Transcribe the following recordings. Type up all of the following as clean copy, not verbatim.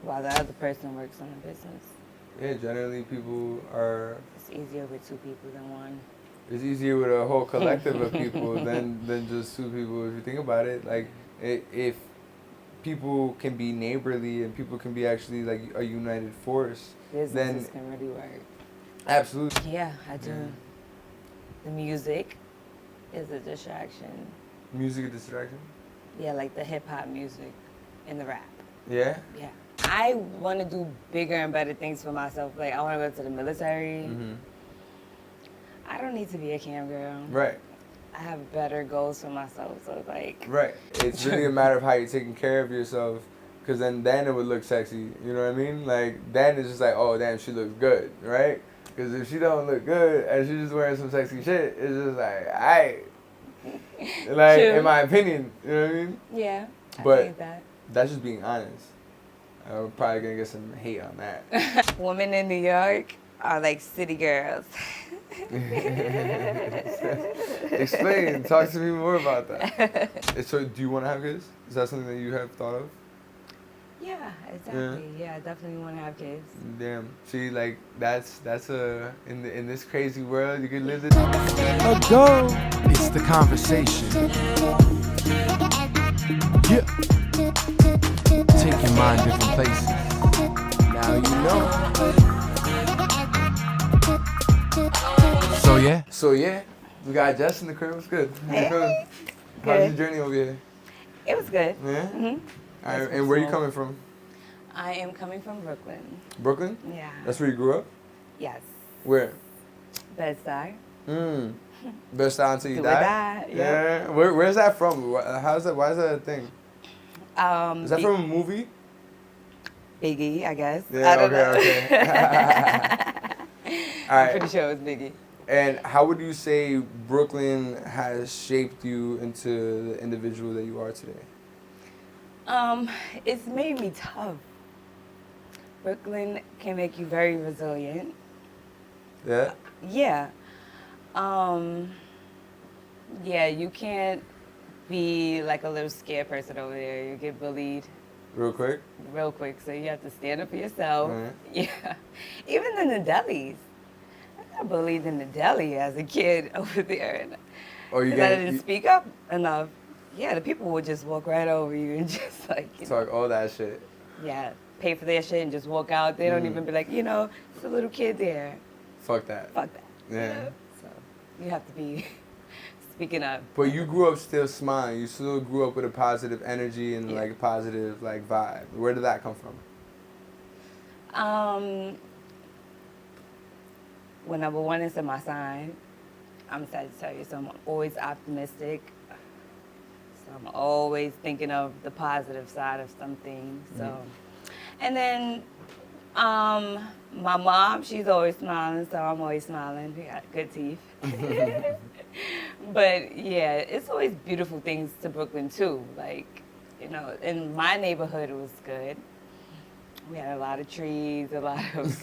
while the other person works on the business. Yeah, generally people are. It's easier with two people than one. It's easier with a whole collective of people than just two people. If you think about it, like if people can be neighborly and people can be actually like a united force, Businesses then can really work. absolutely. Yeah, I do. The music is a distraction. Music a distraction. Yeah, like the hip hop music and the rap. Yeah. Yeah. I want to do bigger and better things for myself. Like, I want to go to the military. Mm-hmm. I don't need to be a cam girl. Right. I have better goals for myself. So, it's like. Right. It's really a matter of how you're taking care of yourself, because then it would look sexy. You know what I mean? Like, then it's just like, oh, damn, she looks good, right? Because if she don't look good and she's just wearing some sexy shit, it's just like, aight. Like, True. in my opinion, you know what I mean? Yeah, I But think that. that's just being honest. I'm probably going to get some hate on that. Women in New York are like city girls. Explain. Talk to me more about that. So, do you want to have kids? Is that something that you have thought of? Yeah, exactly. Yeah, I definitely want to have kids. Damn. See, like that's a in this crazy world you can live this. Ago, it's the conversation. Yeah. Take your mind different places. Now you know. So yeah, We got Jess in the crib. What's good? How you Hey. feeling? How's your journey over here? It was good. Yeah. Mm-hmm. All right, and where you coming from? I am coming from Brooklyn. Brooklyn? Yeah. That's where you grew up? Yes. Where? Bed-Stuy. Best time until you Do or die? die, Yeah. Where's that from? How's that? Why is that a thing? Is that Big- from a movie? Biggie, I guess. Yeah. I don't know. Okay. All I'm right. pretty sure it was Biggie. And how would you say Brooklyn has shaped you into the individual that you are today? It's made me tough. Brooklyn can make you very resilient. Yeah. Yeah. Yeah, you can't be like a little scared person over there. You get bullied Real quick. real quick, so you have to stand up for yourself. Right. Yeah. Even in the delis. I got bullied in the deli as a kid over there. And Or you 'cause I get didn't speak up enough. Yeah, the people would just walk right over you and just like, talk all that shit. yeah, pay for their shit and just walk out. They don't even be like, there's a little kid there. Fuck that. Fuck that. Yeah. So you have to be speaking up. But you grew up still smiling. You still grew up with a positive energy and like a positive like vibe. Where did that come from? Well, number one is in my sign. I'm Sagittarius, so I'm always optimistic. So I'm always thinking of the positive side of something. So, and then my mom, she's always smiling, so I'm always smiling. We got good teeth. But yeah, it's always beautiful things to Brooklyn too. Like, in my neighborhood it was good. We had a lot of trees, a lot of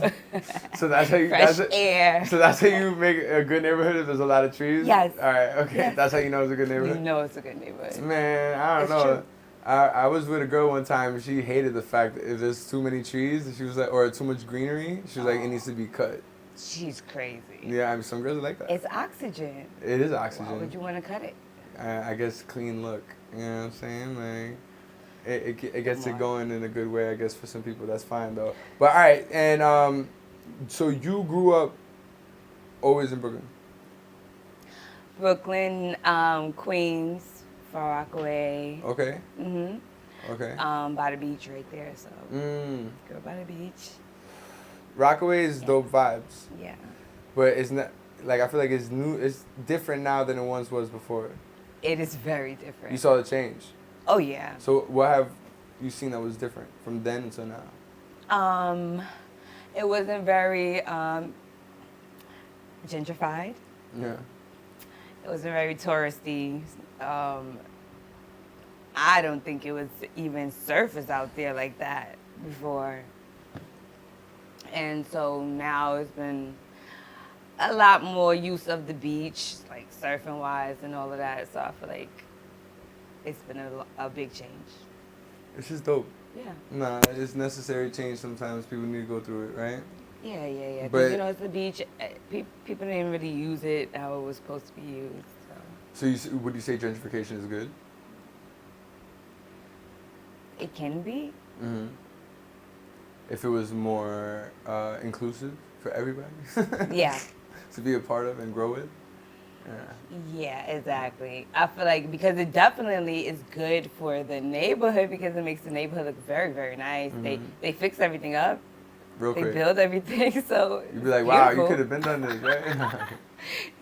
So that's how you fresh air. So that's how you make a good neighborhood if there's a lot of trees? Yes. All right, okay. Yes. That's how you know it's a good neighborhood? You know it's a good neighborhood. Man, I don't It's know. true. I was with a girl one time and she hated the fact that if there's too many trees, she was like, or too much greenery, she was like, it needs to be cut. She's crazy. Yeah, I mean, some girls are like that. It's oxygen. It is oxygen. Why would you want to cut it? I guess clean look. You know what I'm saying? Like, it gets it going in a good way. I guess for some people that's fine though. But all right, and so you grew up always in Brooklyn. Brooklyn, Queens, Far Rockaway. Okay. Mhm. Okay. By the beach right there. So go by the beach. Rockaway is dope vibes, Yeah. but it's not like I feel like it's new. It's different now than it once was before. It is very different. You saw the change. Oh yeah. So what have you seen that was different from then until now? It wasn't very gentrified. Yeah. It wasn't very touristy. I don't think it was even surface out there like that before. And so now it's been a lot more use of the beach, like surfing wise and all of that. So I feel like it's been a big change. It's just dope. Yeah. Nah, it's necessary change sometimes. People need to go through it, right? Yeah. But- Because, you know, it's the beach. People didn't really use it how it was supposed to be used. So Would you say gentrification is good? it can be. Mm-hmm. If it was more inclusive for everybody? Yeah. To be a part of and grow with? Yeah. Yeah, exactly. I feel like because it definitely is good for the neighborhood because it makes the neighborhood look very, very nice. They fix everything up. Real They quick. build everything, so You'd be like, it's wow, you beautiful. could have been done this, right?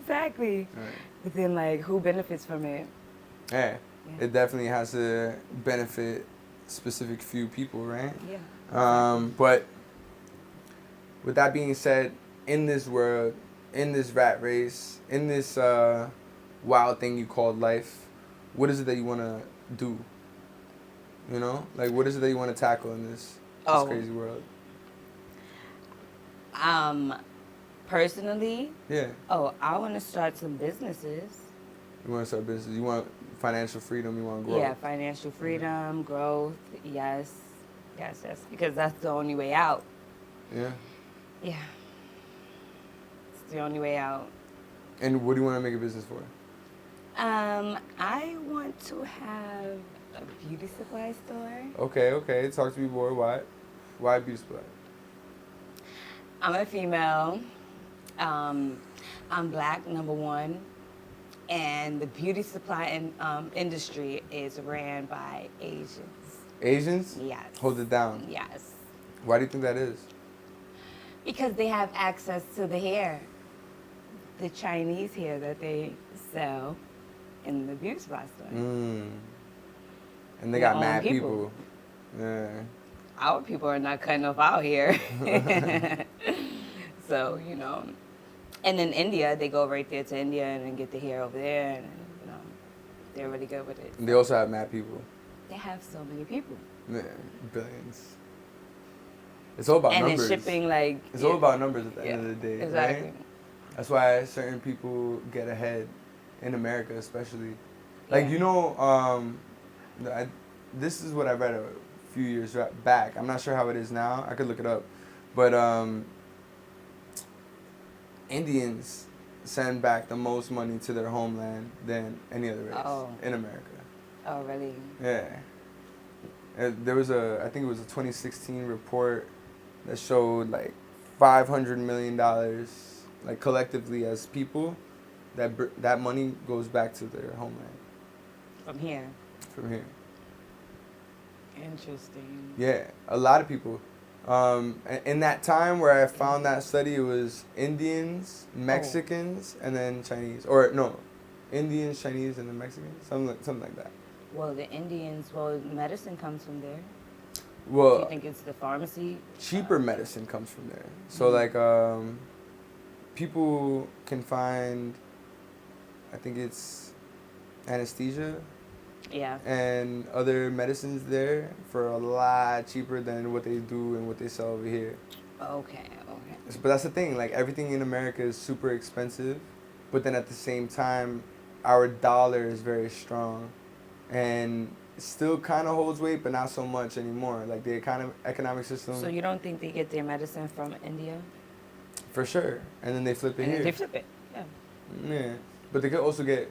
Exactly. Right. But then, like, who benefits from it? Yeah. Yeah. It definitely has to benefit specific few people, right? Yeah. But with that being said, in this world, in this rat race, in this wild thing you called life, what is it that you want to do? You know? Like, what is it that you want to tackle in this crazy world? Personally, Yeah. I want to start some businesses. You want to start business. You want financial freedom. You want growth. Yeah, financial freedom, growth, yes. Because that's the only way out. Yeah. Yeah. It's the only way out. And what do you want to make a business for? I want to have a beauty supply store. Okay. Talk to me more. Why? Why beauty supply? I'm a female. I'm black, number one. And the beauty supply industry is ran by Asians. Asians? Yes. Hold it down. Yes. Why do you think that is? Because they have access to the hair. The Chinese hair that they sell in the beauty supply store. And they Their got own mad people. people. Yeah. Our people are not cutting off our hair. So, you know. And in India, they go right there to India and then get the hair over there. And, you know, they're really good with it. And they also have mad people. They have so many people. Yeah, billions. It's all about and numbers. then shipping, like... It's all about numbers at the end of the day, exactly. right? That's why certain people get ahead in America, especially. Like, Yeah. you know, this is what I read a few years back. I'm not sure how it is now. I could look it up. But Indians send back the most money to their homeland than any other race in America. Oh, really? Yeah. There was I think it was a 2016 report that showed like $500 million, like collectively as people, that money goes back to their homeland. From here. From here. Interesting. Yeah, a lot of people. In that time where I found that study, it was Indians, Mexicans, and then Chinese. Or no, Indians, Chinese, and then Mexicans. Something like that. Well, the Indians, medicine comes from there. Do Well, you think it's the pharmacy? cheaper medicine comes from there. So like people can find, I think it's anesthesia Yeah. and other medicines there for a lot cheaper than what they do and what they sell over here. Okay. But that's the thing, like everything in America is super expensive, but then at the same time, our dollar is very strong and still kind of holds weight, but not so much anymore. Like the economic system. So you don't think they get their medicine from India? For sure. And then they flip it And here. then they flip it. Yeah. Yeah. But they could also get...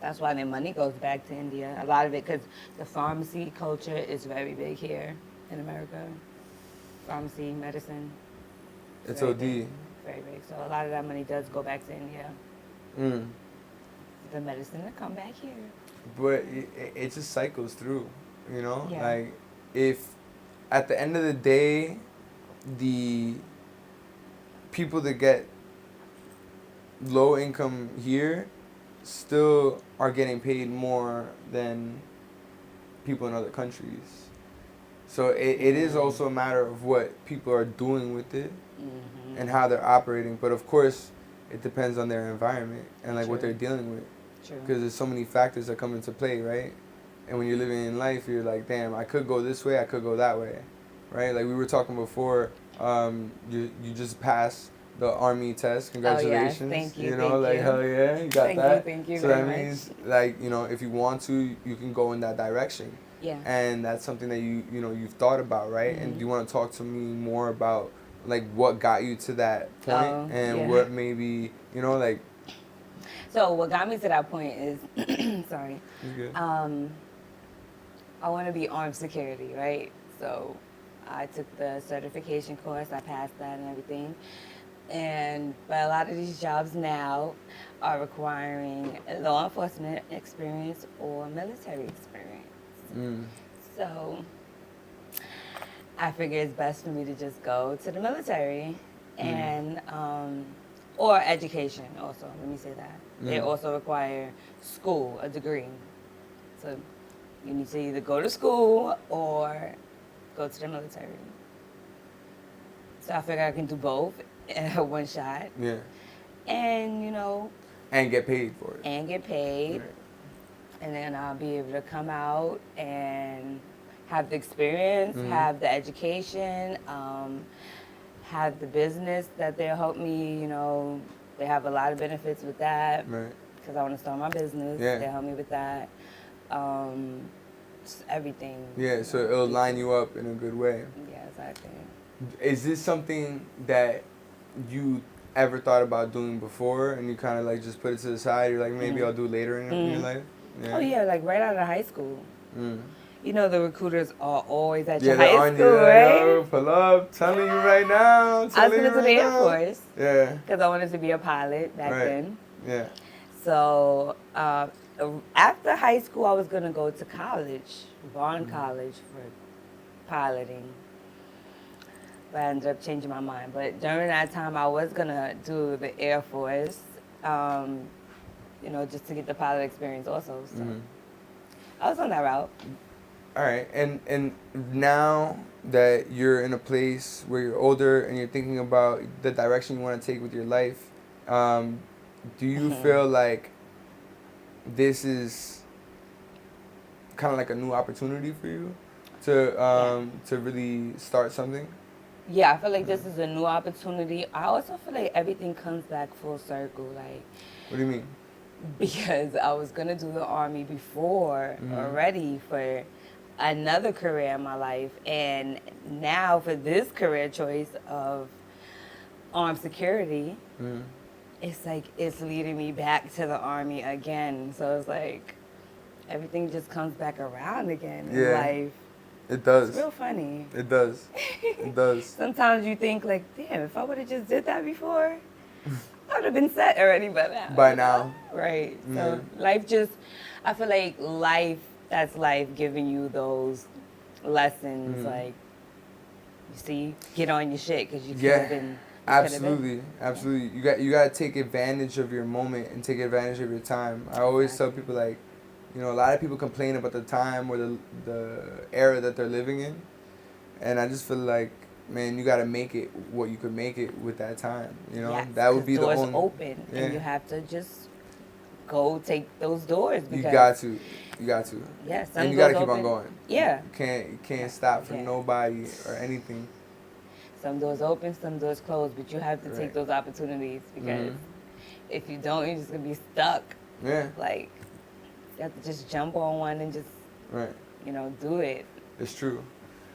That's why their money goes back to India. A lot of it, because the pharmacy culture is very big here in America. Pharmacy, medicine. It's very OD. big, very big. So a lot of that money does go back to India. The medicine will come back here. But it just cycles through, you know? Yeah. Like, if at the end of the day, the people that get low income here still are getting paid more than people in other countries. So it is also a matter of what people are doing with it and how they're operating. But of course, it depends on their environment and like what True. they're dealing with. True. Because there's so many factors that come into play, right? And when you're living in life, you're like, damn, I could go this way, I could go that way, right? Like we were talking before, you just passed the Army test. Congratulations. Thank you, You know, thank like, you. hell yeah, you got that. Thank you So very that much. means, like, you know, if you want to, you can go in that direction. Yeah. And that's something that you've thought about, right? And do you want to talk to me more about like what got you to that point and what maybe like. So what got me to that point is, sorry, Good. I want to be armed security, right? So I took the certification course, I passed that and everything. But a lot of these jobs now are requiring law enforcement experience or military experience. So I figure it's best for me to just go to the military and or education also. Let me say that. They also require school, a degree. So you need to either go to school or go to the military. So I figure I can do both in one shot. Yeah. And, and get paid for it. And get paid. Right. And then I'll be able to come out and have the experience, have the education, have the business that they'll help me, they have a lot of benefits with that. Right. Because I want to start my business. Yeah. They'll help me with that. Just everything. Yeah, so it'll line you up in a good way. Yeah, exactly. Is this something that you ever thought about doing before and you kind of like just put it to the side? You're like, maybe I'll do it later in your life? Yeah. Oh, yeah, like right out of high school. The recruiters are always at yeah, your high on school, you, right? Yo, pull up, telling you right now. I was going to the Air Force. Yeah. Because I wanted to be a pilot back then. Yeah. So after high school, I was going to go to college, Vaughn College, for piloting. But I ended up changing my mind. But during that time, I was going to do the Air Force, just to get the pilot experience also. So I was on that route. All right. And now that you're in a place where you're older and you're thinking about the direction you want to take with your life, do you feel like this is kind of like a new opportunity for you to really start something? Yeah, I feel like this is a new opportunity. I also feel like everything comes back full circle. Like, what do you mean? Because I was gonna do the Army before already for another career in my life, and now for this career choice of armed security, it's like it's leading me back to the Army again. So it's like everything just comes back around again in life. It does. It's real funny. It does. It does. Sometimes you think like, damn, if I would have just did that before, I would have been set already by now. Right. So I feel like that's life giving you those lessons. Like, you see, get on your shit because you could have been. Absolutely. You got to take advantage of your moment and take advantage of your time. I always tell people like, a lot of people complain about the time or the era that they're living in, and I just feel like, man, you got to make it what you could make it with that time. Yes, that would be the doors only open, and you have to just go take those doors. Because you got to. Yes, and you got to keep on going. Yeah, you can't stop for nobody or anything. Some doors open, some doors close, but you have to take those opportunities because if you don't, you're just gonna be stuck. Yeah. Like, you have to just jump on one and just, do it. It's true.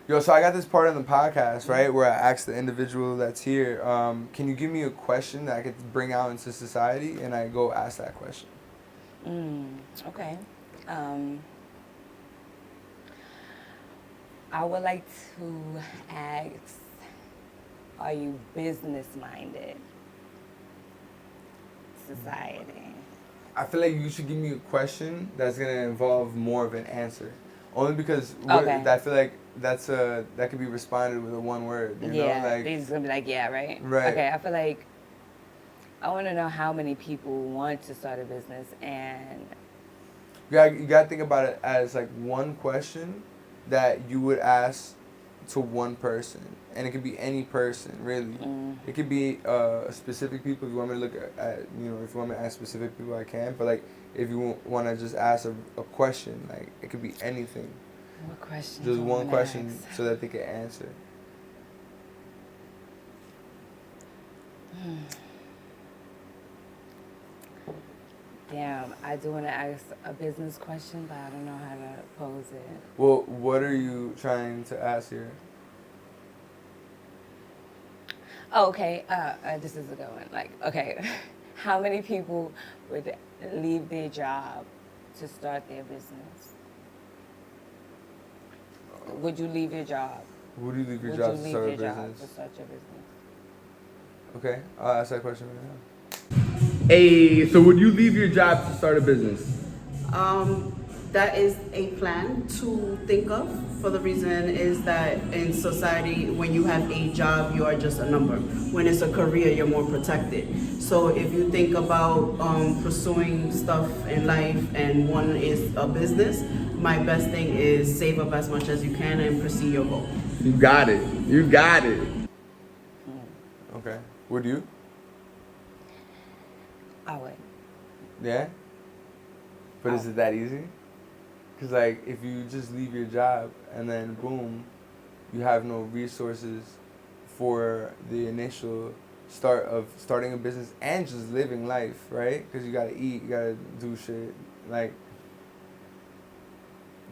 Yo, so I got this part of the podcast, right, where I ask the individual that's here, can you give me a question that I could bring out into society? And I go ask that question. Okay. I would like to ask, are you business-minded? Society. I feel like you should give me a question that's going to involve more of an answer. Only because I feel like that could be responded with a one word. You know? Like, they're just going to be like, yeah, right? Right. Okay, I feel like I want to know how many people want to start a business, and you got to think about it as like one question that you would ask to one person. And it could be any person, really. It could be specific people. If you want me to look at, if you want me to ask specific people, I can. But, like, if you want to just ask a question, like, it could be anything. What question? Just one question so that they can answer. Damn, I do want to ask a business question, but I don't know how to pose it. Well, what are you trying to ask here? Oh, okay. This is a good one. Like, okay, how many people would leave their job to start their business? Would you leave your job? Would you leave your Would job you to leave start a your job business? to start your business? Okay, I'll ask that question right now. Hey, so would you leave your job to start a business? That is a plan to think of, for the reason is that in society, when you have a job, you are just a number. When it's a career, you're more protected. So if you think about pursuing stuff in life and one is a business, my best thing is save up as much as you can and pursue your goal. You got it. You got it. Okay. Would you? I would. Yeah? But is it that easy? Because, like, if you just leave your job and then, boom, you have no resources for the initial start of starting a business and just living life, right? Because you got to eat, you got to do shit. Like,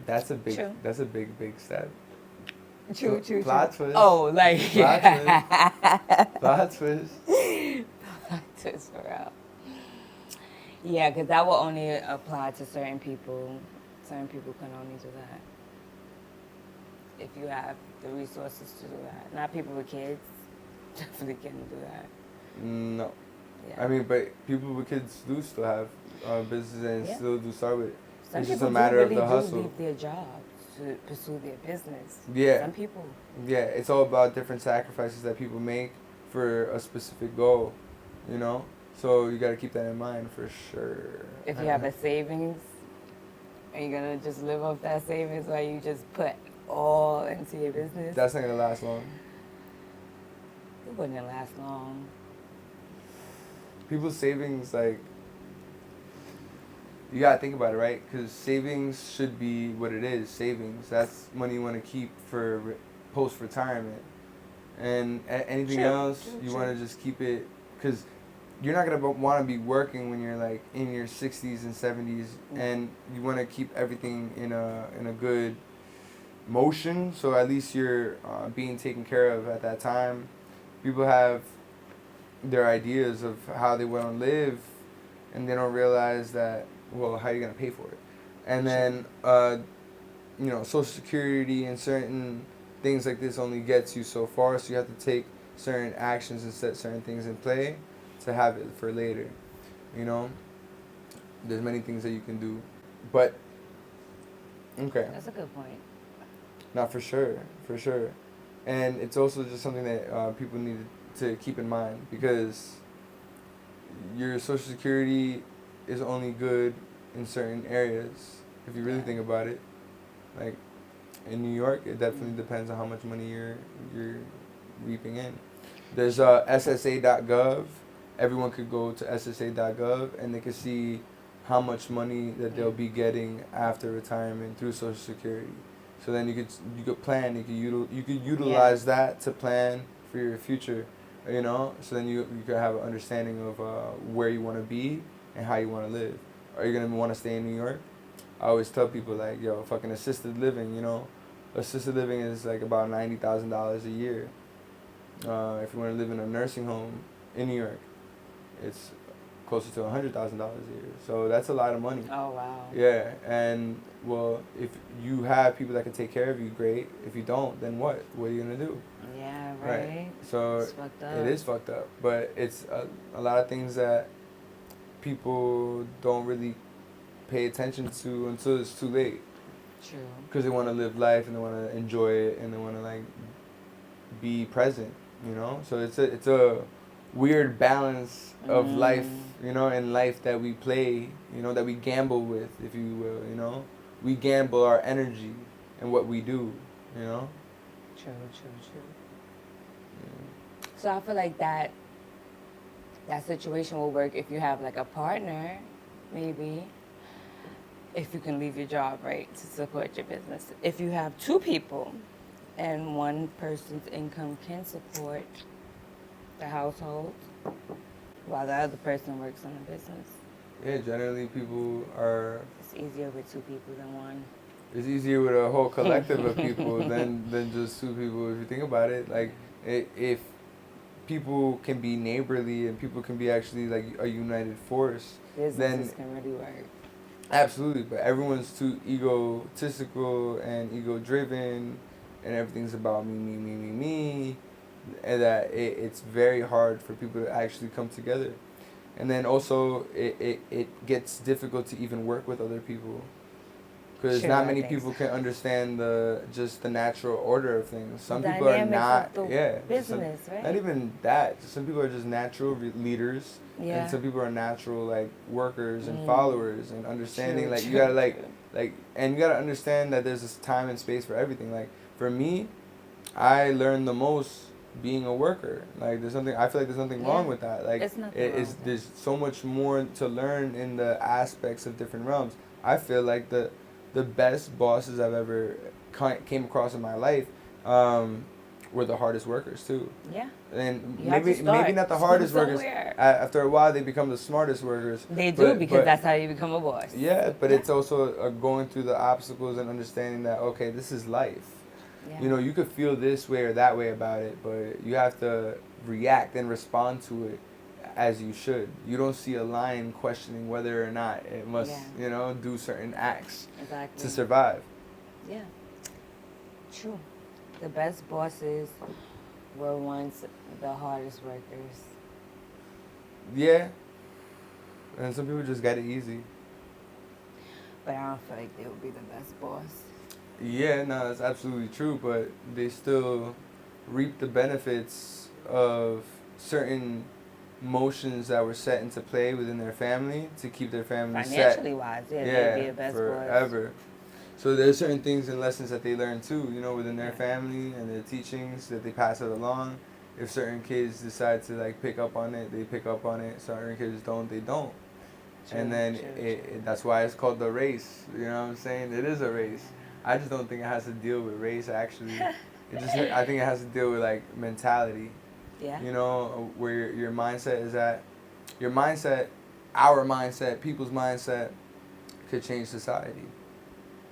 that's a big, True. that's a big, big step. True. Plot twist. Oh, like, Plot twist. Plot twist. Plot twist for real. Yeah, because that will only apply to certain people. Certain people can only do that if you have the resources to do that. Not people with kids. Definitely can't do that. No. Yeah. I mean, but people with kids do still have businesses and Yeah. still do start with it. Some It's just people a matter really of the hustle. do leave their job to pursue their business. Yeah. Some people. Yeah, it's all about different sacrifices that people make for a specific goal, you know? So you got to keep that in mind for sure. If you have a savings, are you going to just live off that savings or you just put all into your business? That's not going to last long. It wouldn't last long. People's savings, like, you got to think about it, right? Because savings should be what it is, savings. That's money you want to keep for post-retirement. And anything else, you want to just keep it, because you're not going to want to be working when you're like in your 60s and 70s, and you want to keep everything in a good motion, so at least you're being taken care of at that time. People have their ideas of how they want to live, and they don't realize that, well, how are you going to pay for it? And then, Social Security and certain things like this only gets you so far, so you have to take certain actions and set certain things in play to have it for later, There's many things that you can do, but, okay. That's a good point. Not for sure. And it's also just something that people need to keep in mind, because your Social Security is only good in certain areas, if you really think about it. Like, in New York, it definitely depends on how much money you're reaping in. There's SSA.gov. Everyone could go to SSA.gov and they can see how much money that they'll be getting after retirement through Social Security. So then you could plan, you could utilize that to plan for your future, So then you could have an understanding of where you want to be and how you want to live. Are you gonna want to stay in New York? I always tell people, like, yo, fucking assisted living, assisted living is like about $90,000 a year. If you want to live in a nursing home in New York, it's closer to $100,000 a year. So that's a lot of money. Oh, wow. Yeah, and, well, if you have people that can take care of you, great. If you don't, then what? What are you going to do? Yeah, right. So it's fucked up. It is fucked up. But it's a lot of things that people don't really pay attention to until it's too late. True. Because they want to live life and they want to enjoy it and they want to, like, be present, So it's a weird balance of life, and life that we play, that we gamble with, if you will, We gamble our energy and what we do, True. So I feel like that situation will work if you have like a partner, maybe. If you can leave your job, right, to support your business. If you have two people and one person's income can support the household while the other person works on the business. Yeah, generally people are. It's easier with two people than one. It's easier with a whole collective of people than just two people. If you think about it, like if people can be neighborly and people can be actually like a united force, Businesses then can really work. absolutely. But everyone's too egotistical and ego driven, and everything's about me, and that it's very hard for people to actually come together. And then also it gets difficult to even work with other people. Because Sure, not I many think people so. can understand the natural order of things. Some people are Dynamics not, of the yeah. business, right? Not even that. Some people are just natural leaders, Yeah. and some people are natural like workers and Mm. followers and understanding. True, Like you true, gotta true. and you gotta understand that there's this time and space for everything. Like for me, I learned the most being a worker. Like I feel like there's nothing wrong Yeah. with that. Like It's nothing wrong with that. there's so much more to learn in the aspects of different realms. I feel like the best bosses I've ever came across in my life were the hardest workers too. Yeah. And You have to start maybe not the hardest workers. somewhere. After a while, they become the smartest workers. They do because but that's how you become a boss. yeah, but it's also going through the obstacles and understanding that okay, this is life. Yeah. You know, you could feel this way or that way about it, but you have to react and respond to it as you should. You don't see a lion questioning whether or not it must, Yeah. do certain acts Exactly. to survive. Yeah. True. The best bosses were once the hardest workers. Yeah. And some people just got it easy. But I don't feel like they would be the best boss. Yeah, no, that's absolutely true, but they still reap the benefits of certain motions that were set into play within their family to keep their family Financially set. wise, they'd be the best boss. Forever. So there's certain things and lessons that they learn too, within their Yeah. family and their teachings that they pass it along. If certain kids decide to like pick up on it, they pick up on it. Certain kids don't, they don't. True, And then true. that's why it's called the race. You know what I'm saying? It is a race. I just don't think it has to deal with race actually. I think it has to deal with like mentality. Yeah. Where your mindset is at. Your mindset, our mindset, people's mindset could change society.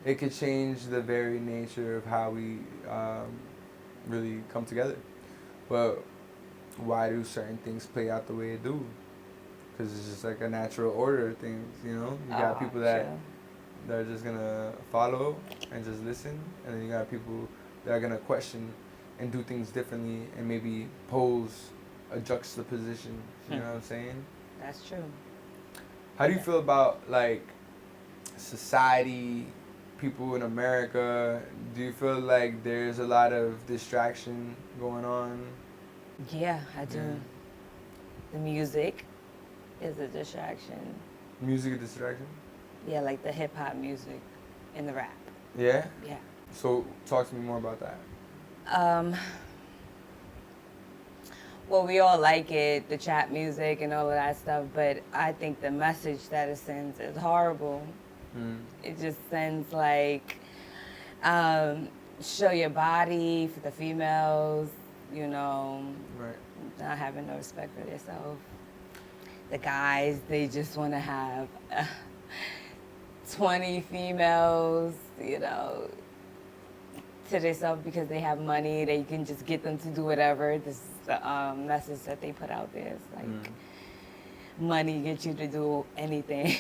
It could change the very nature of how we really come together. But why do certain things play out the way it do? Because it's just like a natural order of things, You got people that are just going to follow and just listen. And then you got people that are going to question and do things differently and maybe pose a juxtaposition. You know what I'm saying? That's true. How do you feel about like society, people in America? Do you feel like there's a lot of distraction going on? Yeah, I do. Yeah. The music is a distraction. Music a distraction? Yeah, like the hip hop music and the rap. Yeah? Yeah. So talk to me more about that. Well, we all like it, the trap music and all of that stuff, but I think the message that it sends is horrible. It just sends like, show your body for the females, Right. not having no respect for themselves. The guys, they just want to have 20 females, to themselves because they have money. They can just get them to do whatever. This is the message that they put out there. It's like money gets you to do anything.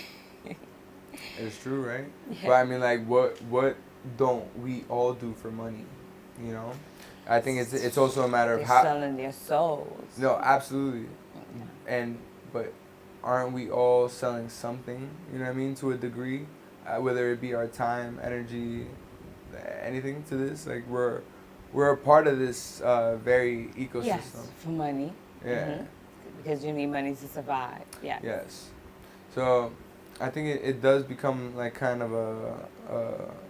It's true, right? Yeah. But I mean, like, what don't we all do for money? I think it's also a matter of They're how. selling their souls. No, absolutely. But aren't we all selling something? You know what I mean? To a degree, whether it be our time, energy, anything to this. Like we're a part of this very ecosystem. Yes, for money. Yeah. Mhm. Because you need money to survive. Yeah. Yes. So I think it does become like kind of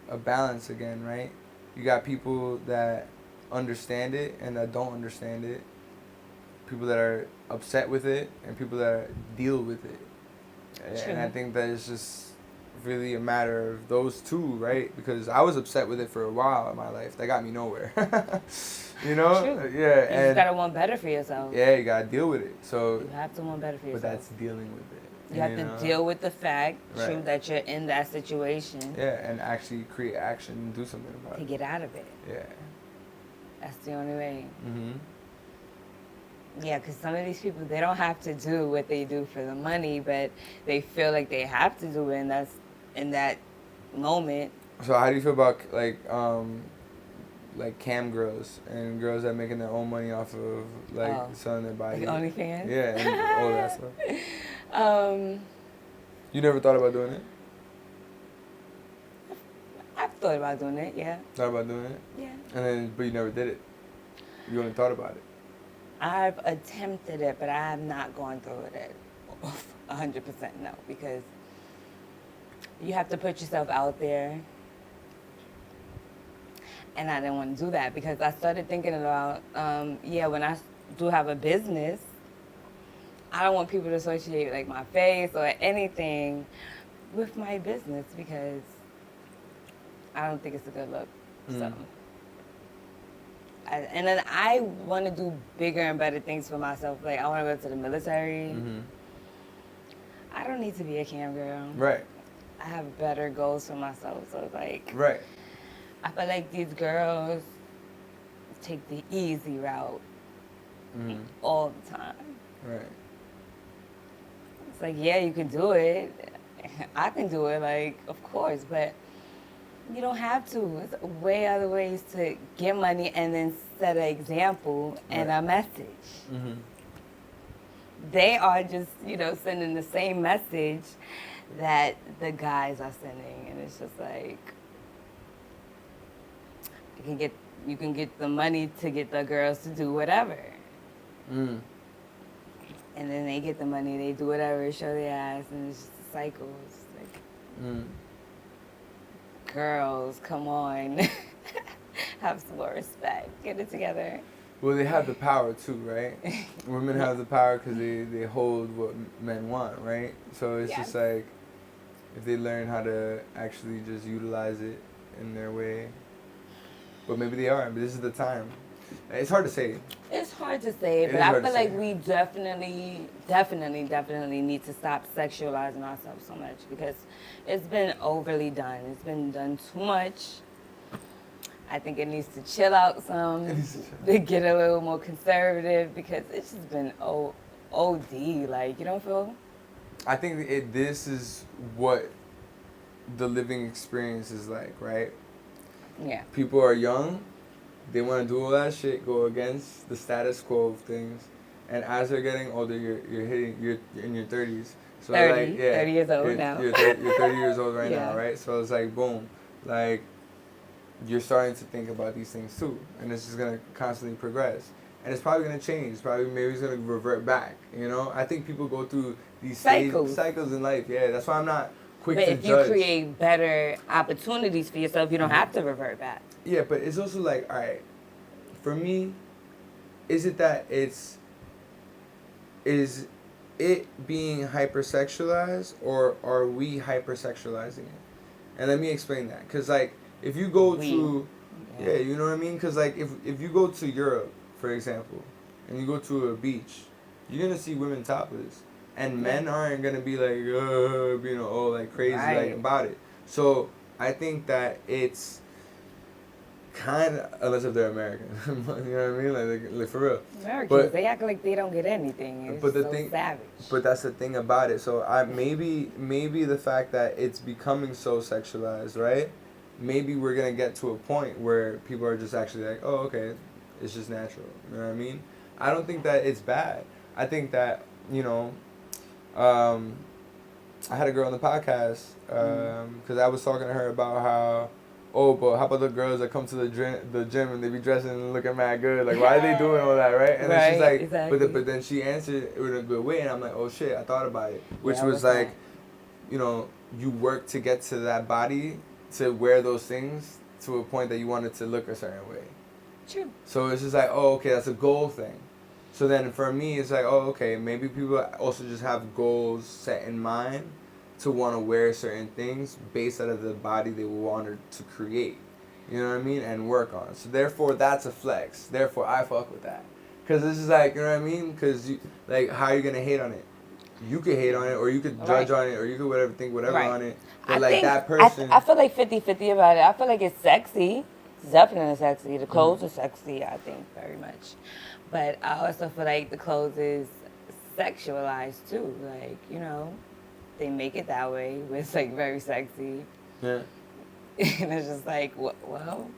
a balance again, right? You got people that understand it and that don't understand it. People that are upset with it and people that deal with it. And I True. think that it's just really a matter of those two, right? Because I was upset with it for a while in my life. That got me nowhere. True. Yeah. You And just gotta want better for yourself. yeah, you gotta deal with it. So, You have to want better for but yourself. that's dealing with it. You have to deal with the fact, true, Right. that you're in that situation Yeah, and actually create action and do something about to it. get out of it. Yeah. That's the only way. Mm-hmm. Yeah, because some of these people, they don't have to do what they do for the money, but they feel like they have to do it, and that's in that moment. So how do you feel about like cam girls and girls that making their own money off of selling their body? Like OnlyFans? Yeah, and all that stuff. Um, You never thought about doing it? I've thought about doing it, yeah. Thought about doing it? Yeah. And then, but you never did it. You only thought about it. I've attempted it, but I have not gone through it 100% no, because you have to put yourself out there. And I didn't want to do that because I started thinking about, when I do have a business, I don't want people to associate like my face or anything with my business because I don't think it's a good look. So. And then I want to do bigger and better things for myself. Like, I want to go to the military. Mm-hmm. I don't need to be a cam girl. Right. I have better goals for myself. So, like, Right. I feel like these girls take the easy route all the time. Right. It's like, yeah, you can do it. I can do it, like, of course, but you don't have to. There's way other ways to get money and then set an example and a message. Mm-hmm. They are just, sending the same message that the guys are sending. And it's just like, you can get the money to get the girls to do whatever. Mm. And then they get the money, they do whatever, show their ass, and it's just a cycle. It's like, girls, come on. Have some more respect. Get it together. Well, they have the power too, right? Women have the power because they hold what men want, right? So it's just like, if they learn how to actually just utilize it in their way. But maybe they are, but this is the time. It's hard to say. It's hard to say, but I feel like we definitely need to stop sexualizing ourselves so much because it's been overly done. It's been done too much. I think it needs to chill out some, to get a little more conservative because it's just been OD. Like, you don't feel? I think this is what the living experience is like, right? Yeah. People are young. They want to do all that shit, go against the status quo of things, and as they're getting older, you're in your 30s. So 30, like, yeah, 30 years old now. You're 30 years old right Yeah. now, right? So it's like, boom, like, you're starting to think about these things too, and it's just gonna constantly progress, and it's probably gonna change. Maybe it's gonna revert back. I think people go through these cycles in life. Yeah, that's why I'm not quick But to if judge. you create better opportunities for yourself, you don't have to revert back. Yeah, but it's also like, all right, for me, is it that is it being hypersexualized, or are we hypersexualizing it? And let me explain that. Because, like, if you go to, you know what I mean? Because, like, if you go to Europe, for example, and you go to a beach, you're going to see women topless. And men aren't going to be like, all like crazy like about it. So I think that it's kind of, unless if they're American, you know what I mean? Like for real. Americans, they act like they don't get anything. It's but the so thing, savage. But that's the thing about it. So maybe the fact that it's becoming so sexualized, right? Maybe we're gonna get to a point where people are just actually like, oh, okay, it's just natural. You know what I mean? I don't think that it's bad. I think that, I had a girl on the podcast because I was talking to her about how, but how about the girls that come to the gym and they be dressing and looking mad good? Like, why are they doing all that, right? And then she's like, exactly. but then she answered it in a good way, and I'm like, oh shit, I thought about it. Which Yeah, was like, you work to get to that body, to wear those things to a point that you wanted to look a certain way. True. So it's just like, oh, okay, that's a goal thing. So then for me, it's like, oh, okay, maybe people also just have goals set in mind to want to wear certain things based out of the body they wanted to create. You know what I mean? And work on. So therefore, that's a flex. Therefore, I fuck with that. Because this is like, you know what I mean? Because, like, how are you going to hate on it? you could hate on it, or you could judge on it, or you could think whatever Right. on it. But I like think, that person, I feel like 50-50 about it. I feel like it's sexy. It's definitely sexy. The clothes are sexy, I think, very much. But I also feel like the clothes is sexualized too. Like, you know, they make it that way where it's like very sexy. yeah. And it's just like, well,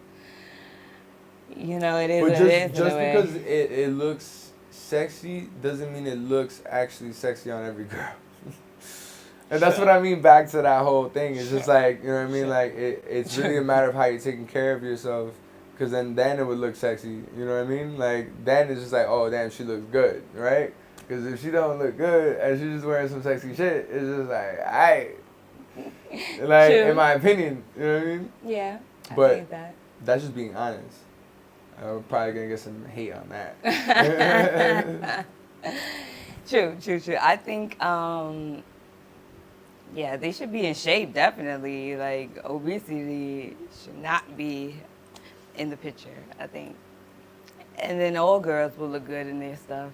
you know, it is But what it is. just in a way. because it looks sexy doesn't mean it looks actually sexy on every girl. And that's what I mean back to that whole thing. It's just like, you know what I mean? Like, it's really a matter of how you're taking care of yourself. Because then it would look sexy. You know what I mean? Like, then it's just like, oh, damn, she looks good, right? Because if she don't look good and she's just wearing some sexy shit, it's just like, aight. Like, True. in my opinion, you know what I mean? Yeah, I But think that. that's just being honest. I'm probably going to get some hate on that. True. I think, yeah, they should be in shape, definitely. Like, obesity should not be in the picture, I think. And then all girls will look good in their stuff,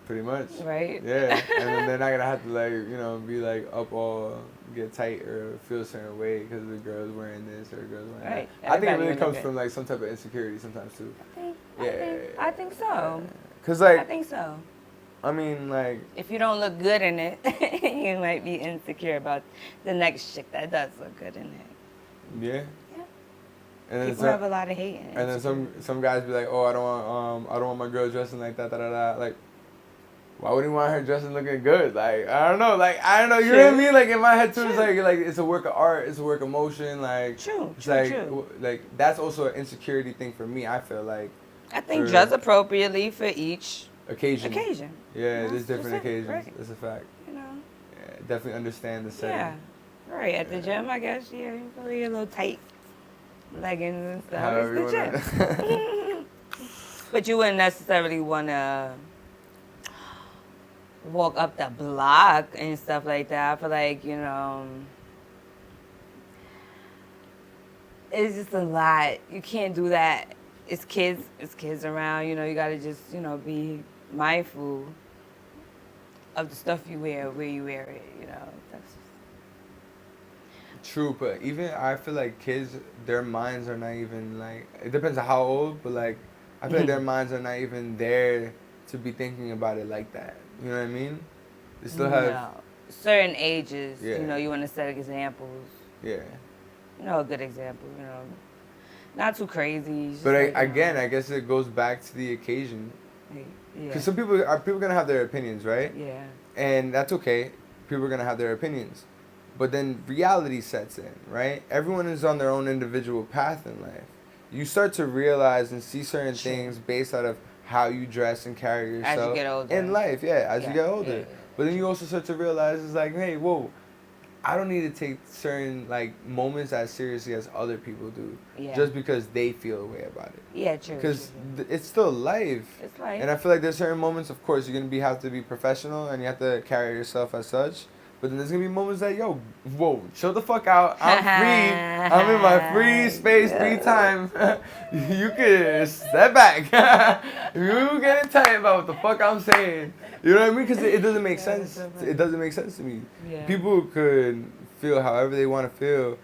Pretty much. right? Yeah. And then they're not going to have to, like, you know, be like up all, get tight or feel a certain way because the girl's wearing this or the girl's wearing Right. that. I think it Everybody really will comes look from, like, some type of insecurity sometimes, too. I think so. Because, I like, think so. I mean, like, If you don't look good in it, you might be insecure about the next chick that does look good in it. yeah. Yeah. And then People have a lot of hate in it. and then some guys be like, oh, I don't want my girl dressing like that, da da da. Like, why would you want her dressing looking good? Like, I don't know. You know what I mean? Like, in my head too, it's like it's a work of art, it's a work of motion. Like, True. like that's also an insecurity thing for me. I feel like I think for dress appropriately for each occasion. Yeah, No, there's different that's it, occasions. right. That's a fact. You know. Yeah, definitely understand the setting. Yeah. Right. At the gym, I guess. Yeah, you wear your little tight leggings and stuff. However It's you the wanna- gym. But you wouldn't necessarily want to walk up the block and stuff like that. I feel like, you know, it's just a lot. You can't do that. It's kids around, you know, you gotta just, you know, be mindful of the stuff you wear, where you wear it, you know. That's True, but even I feel like kids, their minds are not even like, it depends on how old, but like I feel like their minds are not even there to be thinking about it like that. You know what I mean? They still have, no. Certain ages, Yeah. you know, you want to set examples. yeah. You know, a good example, you know. Not too crazy. just But like, you know, again, I guess it goes back to the occasion. yeah. Because some people gonna have their opinions, right? Yeah. And that's okay. People are gonna have their opinions. But then reality sets in, right? Everyone is on their own individual path in life. You start to realize and see certain Sure. things based out of how you dress and carry yourself As you get older. in life, as you Yeah, get older. yeah. But then you also start to realize it's like, hey, whoa, I don't need to take certain like moments as seriously as other people do, Yeah. just because they feel a way about it. Yeah, true. Because true. it's still life. It's like, And I feel like there's certain moments, of course, you're gonna have to be professional and you have to carry yourself as such. But then there's gonna be moments that, yo, whoa, chill the fuck out. I'm free. I'm in my free space, free time. You can step back. You get tight about what the fuck I'm saying. You know what I mean? Because it doesn't make sense. It doesn't make sense to me. Yeah. People could feel however they want to feel.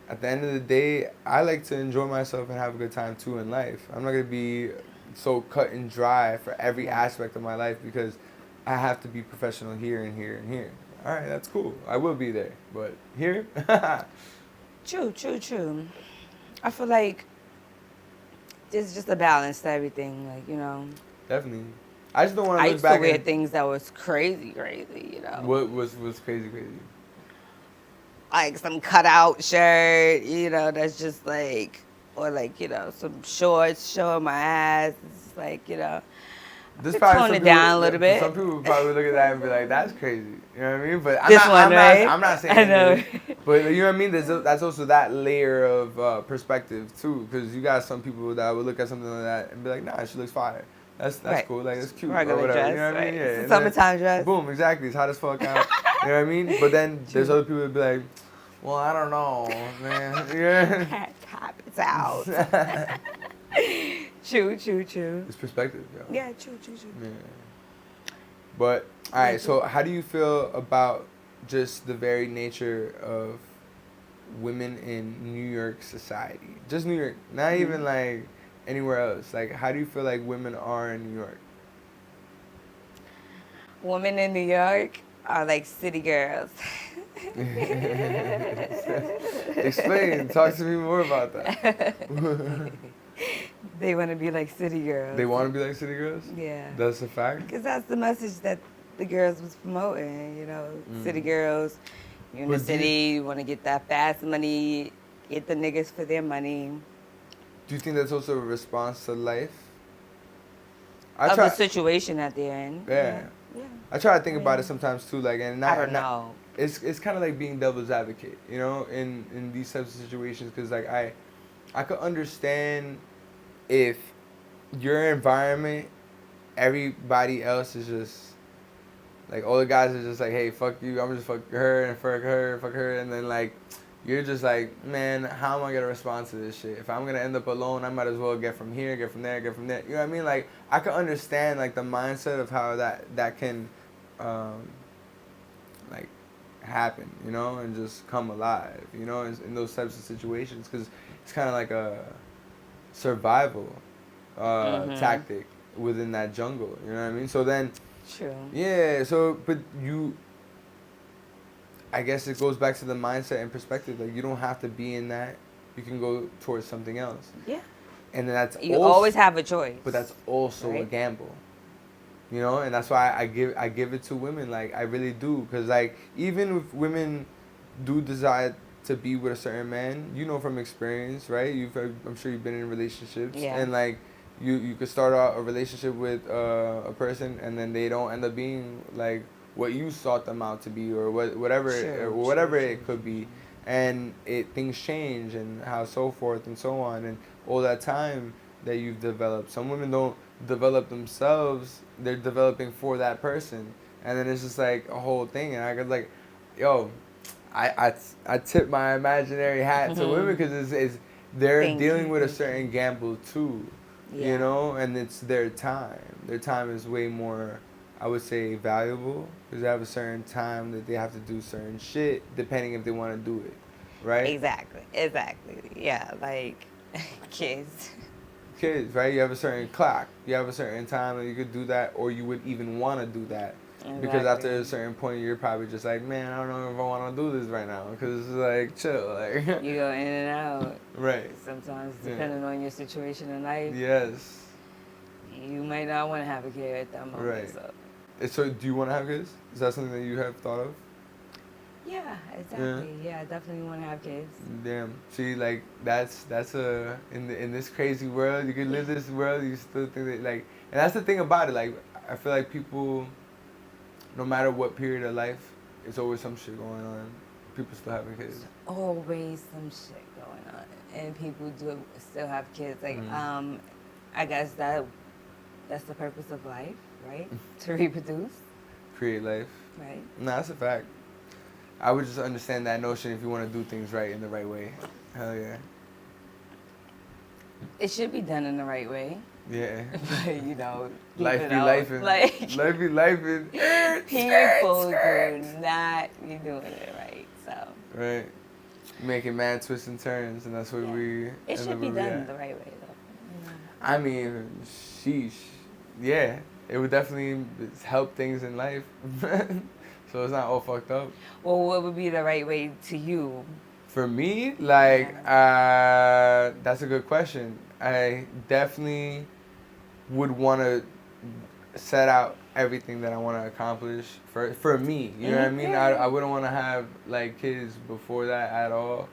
At the end of the day, I like to enjoy myself and have a good time too in life. I'm not gonna be so cut and dry for every aspect of my life because I have to be professional here and here and here. All right, that's cool. I will be there, but here, True. I feel like it's just a balance to everything, like, you know. definitely. I just don't want I to look used to back wear and things that was crazy, you know. what was crazy. Like some cutout shirt, you know, that's just like, or like, you know, some shorts showing my ass. It's like, you know, This Just probably tone some it people- down a little bit. Some people would probably look at that and be like, "That's crazy." You know what I mean? But I'm not saying. I know. But you know what I mean? That's also that layer of perspective too, because you got some people that would look at something like that and be like, "Nah, she looks fire. That's Right. cool. Like, it's cute Regular or whatever." dress, You know what I right. mean? Yeah. It's a And then- summertime dress. Boom, exactly. It's hot as fuck out. You know what I mean? But then there's other people that be like, "Well, I don't know, man." Yeah. Top it's out. True. It's perspective, yo. Yeah, true. Yeah. But all right, so how do you feel about just the very nature of women in New York society? Just New York, not even like anywhere else. Like, how do you feel like women are in New York? Women in New York are like city girls. Explain. Talk to me more about that. They want to be like city girls. They want to be like city girls? Yeah. That's a fact? Because that's the message that the girls was promoting, city girls. You're in the But do you- city, you want to get that fast money, get the niggas for their money. Do you think that's also a response to life? Of the situation that they're in. Yeah. Yeah. I try to think about it sometimes too, like, and not, I don't know. It's kind of like being devil's advocate, in these types of situations, because like I could understand if your environment, everybody else is just like, all the guys are just like, hey, fuck you, I'm just fuck her and fuck her, and then like you're just like, man, how am I gonna respond to this shit? If I'm gonna end up alone, I might as well get from here, get from there, get from there. You know what I mean? Like, I could understand like the mindset of how that can like happen, and just come alive, in those types of situations, because it's kind of like a survival tactic within that jungle. You know what I mean? So then, True. yeah. So, but I guess it goes back to the mindset and perspective. Like, you don't have to be in that. You can go towards something else. Yeah. And then that's You also, always have a choice. but that's also a right? gamble. And that's why I give it to women. Like, I really do, because like, even if women do desire to be with a certain man, from experience, right? I'm sure you've been in relationships, Yeah. and like you could start out a relationship with a person, and then they don't end up being like what you sought them out to be, or whatever it could be, and things change, and how so forth and so on, and all that time that you've developed. Some women don't develop themselves; they're developing for that person, and then it's just like a whole thing. And I could like, yo, I tip my imaginary hat to women, because they're Thank dealing you. with a certain gamble too, Yeah. and it's their time. Their time is way more, I would say, valuable, because they have a certain time that they have to do certain shit, depending if they want to do it, right? Exactly. Yeah, like kids. Kids, right? You have a certain clock. You have a certain time that you could do that, or you would even want to do that. Because after a certain point, you're probably just like, man, I don't know if I want to do this right now, because it's like, chill, like. You go in and out. Right. Sometimes, depending on your situation in life, Yes. you might not want to have a kid at that moment. Right. So. So, do you want to have kids? Is that something that you have thought of? Yeah, exactly. Yeah, I definitely want to have kids. Damn. See, like, that's in this crazy world, you can live this world, you still think that, like, and that's the thing about it. Like, I feel like people, no matter what period of life, it's always some shit going on. People still having kids. Always some shit going on, and people do still have kids. Like, Mm-hmm. I guess that's the purpose of life, right? To reproduce, Create life. right? Nah, that's a fact. I would just understand that notion if you want to do things right in the right way. Hell yeah. It should be done in the right way. Yeah. But, Life keep be it out. lifing. Like, Life be lifing. people do not be doing it right. So Right. Making mad twists and turns, and that's what we. it should be end done up in at. the right way, though. I mean, sheesh. Yeah, it would definitely help things in life. So it's not all fucked up. Well, what would be the right way to you? For me, like, that's a good question. I definitely would want to set out everything that I want to accomplish for me. You know what I mean? I wouldn't want to have, like, kids before that at all.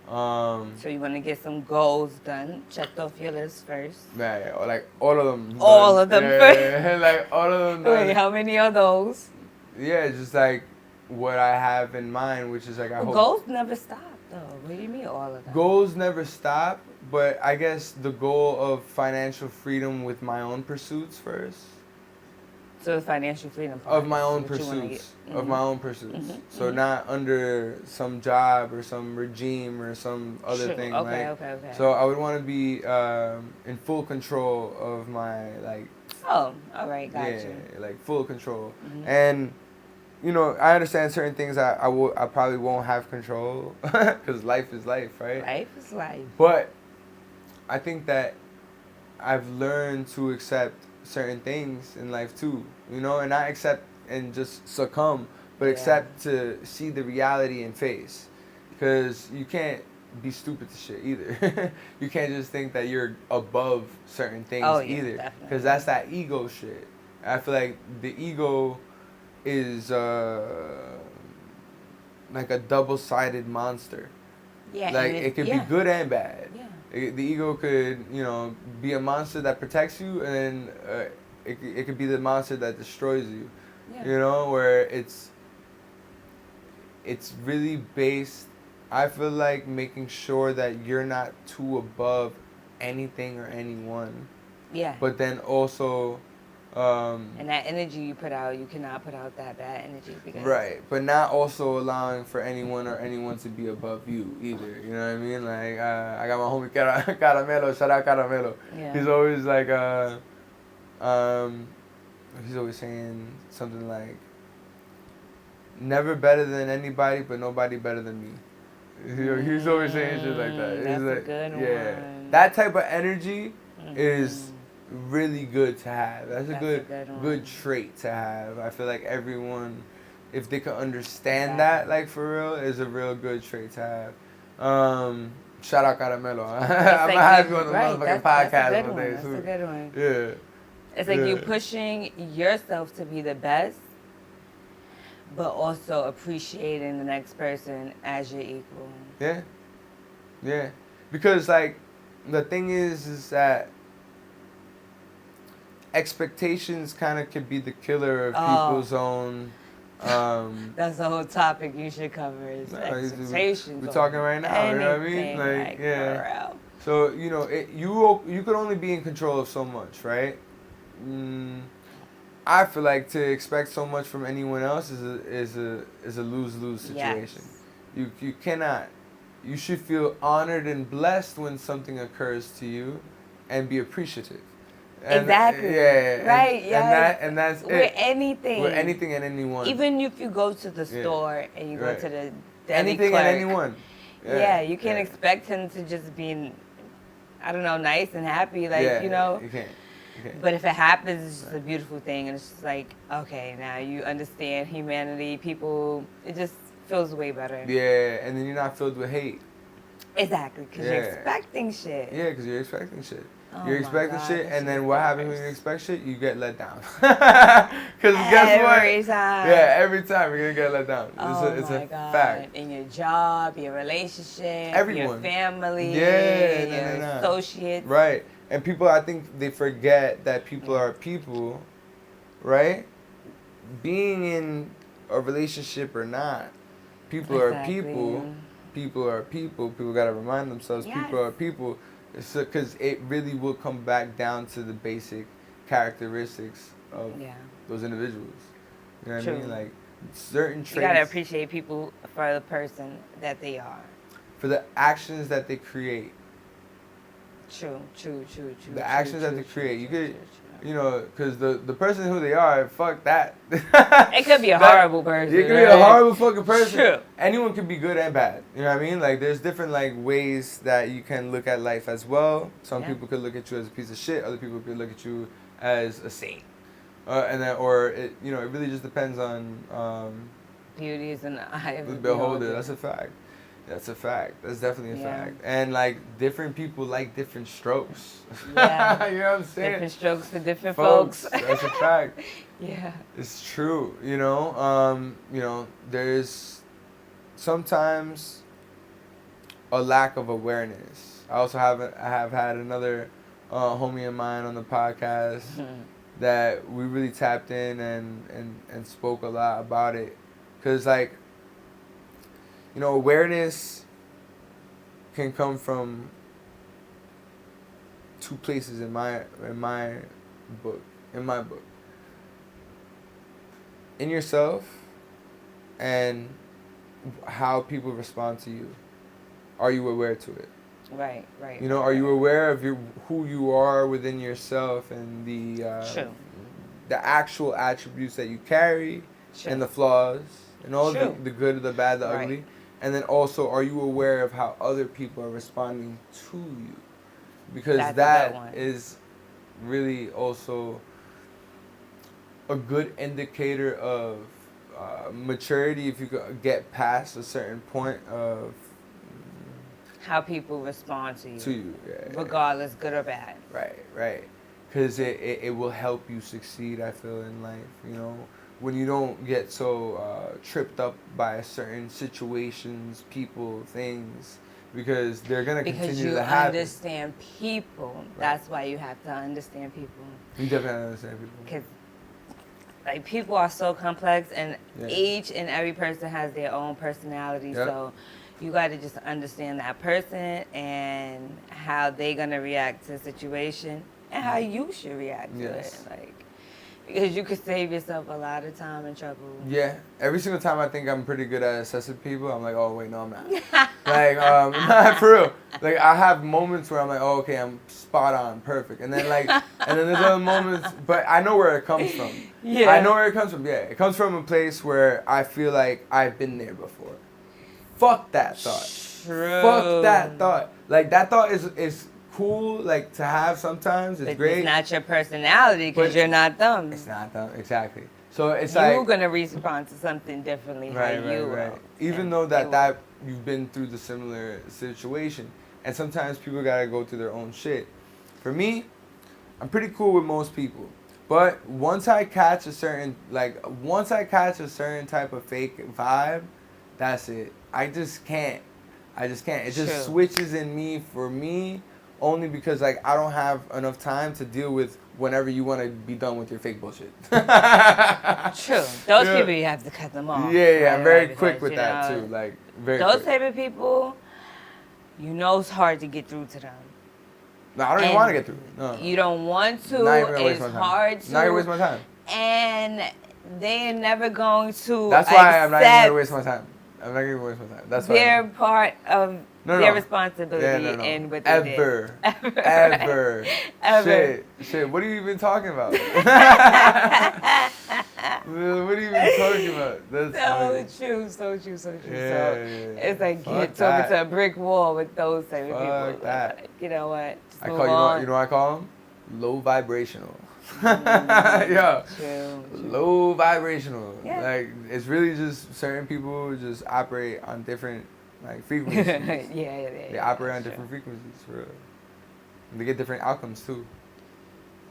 So you want to get some goals done, checked off your list first. Yeah, like, all of them. All done. of them Yeah, first? like, all of them done. Wait, how many are those? Yeah, just like what I have in mind, which is like, I hope. Goals never stop, though. What do you mean all of them? Goals never stop, but I guess the goal of financial freedom with my own pursuits first. So the financial freedom part. Of my own what you wanna pursuits. get. Of my own pursuits. So not under some job or some regime or some other Sure. thing. Okay, like, okay. So I would want to be in full control of my, like, Oh, all right, gotcha. Yeah, like full control. Mhm. And you know, I understand certain things I probably won't have control because life is life, right? Life is life. But I think that I've learned to accept certain things in life too, you know, and not accept and just succumb, but Yeah. accept to see the reality and face. Because you can't be stupid to shit either. You can't just think that you're above certain things Oh, yeah, either. definitely. Because that's that ego shit. I feel like the ego is like a double-sided monster. Yeah, Like and it could yeah. be good and bad. Yeah. The ego could, you know, be a monster that protects you, and then it could be the monster that destroys you. Yeah. You know, where it's really based. I feel like making sure that you're not too above anything or anyone, Yeah. but then also. And that energy you put out, you cannot put out that bad energy because Right, but not also allowing for anyone or anyone to be above you either. You know what I mean? Like I got my homie Caramelo. Shout out Caramelo. Yeah. He's always like he's always saying something like, "Never better than anybody, but nobody better than me." He's always saying shit like that. That's He's a like, good yeah, one. that type of energy is really good to have. That's a good one. trait to have. I feel like everyone, if they could understand Exactly. that, like for real, is a real good trait to have. Shout out Caramelo. I'm like gonna have you- you on the right, motherfucking that's a podcast good one one. day That's too. a good one. Yeah. It's like you Yeah. pushing yourself to be the best, but also appreciating the next person as your equal. Yeah. Yeah. Because like the thing is that expectations kind of could be the killer of people's own. That's the whole topic you should cover is expectations. We're talking right now. You know what I mean? anything, Like yeah. for real. So you know, you could only be in control of so much, right? I feel like to expect so much from anyone else is a lose-lose situation. Yes. You cannot. You should feel honored and blessed when something occurs to you, and be appreciative. And, Exactly. Yeah. Right. Yeah. And that's with it. anything. With anything and anyone. Even if you go to the store and you go Right. to the deli anything clerk, and anyone. Yeah, you can't expect him to just be, I don't know, nice and happy, like, Yeah, you know. You can't. But if it happens, it's just a beautiful thing, and it's just like, okay, now you understand humanity, people. It just feels way better. Yeah, and then you're not filled with hate. Exactly, because you're expecting shit. Yeah, because you're expecting shit. Oh You're my expecting God, shit, that and then shit what is happens when worse. you expect shit? You get let down. Because guess what? Every time. Yeah, every time you're gonna get let down. It's my a God. fact. In your job, your relationship, Everyone. your family, Yeah, your associates. Right, and people, I think they forget that people are people, right? Being in a relationship or not, people are people. People are people. People gotta remind themselves people are people. Because it really will come back down to the basic characteristics of those individuals. You know what I mean? Like certain traits. You gotta appreciate people for the person that they are. For the actions that they create. True. The actions that they create. You could, you know, because the person who they are, fuck that. It could be a horrible person. It could be a horrible fucking person. True. Anyone can be good and bad. You know what I mean? Like there's different like ways that you can look at life as well. Some people could look at you as a piece of shit. Other people could look at you as a saint. And then, or it, you know, it really just depends on. Beauty is in the eye of the beholder. That's a fact. That's a fact. That's definitely a fact. And like different people like different strokes. Yeah. You know what I'm saying? Different strokes for different folks. That's a fact. Yeah. It's true. You know, there's sometimes a lack of awareness. I have had another homie of mine on the podcast that we really tapped in and spoke a lot about it. Cause like, you know, awareness can come from two places in my book. In yourself and how people respond to you. Are you aware to it? Right, right. You know, right, are you right. aware of who you are within yourself and True. the actual attributes that you carry True. and the flaws and all True. the good, the bad, the Right. ugly? And then also, are you aware of how other people are responding to you? Because That's a good that one. is really also a good indicator of maturity if you could get past a certain point of How people respond to you, yeah. regardless, good or bad. Right. Because it will help you succeed, I feel, in life, you know? When you don't get so tripped up by certain situations, people, things, because they're going to Because continue you to happen. understand people. That's why you have to understand people. You definitely understand people. Because like people are so complex, and Yeah. each and every person has their own personality. Yep. So you got to just understand that person and how they're gonna react to the situation and how you should react to Yes. it. Like, because you could save yourself a lot of time and trouble. Yeah, every single time I think I'm pretty good at assessing people, I'm like, oh wait, no, I'm not. Like, for real. Like, I have moments where I'm like, oh, okay, I'm spot on, perfect, and then and then there's other moments, but I know where it comes from. Yeah. I know where it comes from. Yeah, it comes from a place where I feel like I've been there before. Fuck that thought. True. Fuck that thought. Like, that thought is cool, like, to have sometimes. It's But great. it's not your personality because But you're not them. It's not them, exactly. So it's You're like gonna respond to something differently. how you will. Even And though they will. that you've been through the similar situation, and sometimes people gotta go through their own shit. For me, I'm pretty cool with most people, but once I catch a certain type of fake vibe, that's it. I just can't. It just True. switches in me for me. Only because like I don't have enough time to deal with whenever you want to be done with your fake bullshit. True. Those Yeah. people you have to cut them off. Yeah, I'm very Right, quick because, with you that know, too. Like very Those quick. type of people, you know, it's hard to get through to them. No, I don't even and want to get through. No. You don't want to. Not even gonna waste It's my time. hard to. Not gonna waste my time. And they're never going to. That's why I'm not even gonna accept waste my time. I'm not gonna waste my time. That's why. Their part of No, their no. responsibility Yeah, no. and what they Ever. did. Ever. Ever. Shit. What are you even talking about? What are you even talking about? That's funny. So true. Yeah. It's like Fuck get that. talking to a brick wall with those type of Fuck people. that. Like, you know what? Just I move call on. you know what I call them? Low vibrational. Yeah. True. Low vibrational. Yeah. Like it's really just certain people just operate on different like frequencies. yeah. They operate on True. different frequencies for real. And they get different outcomes too.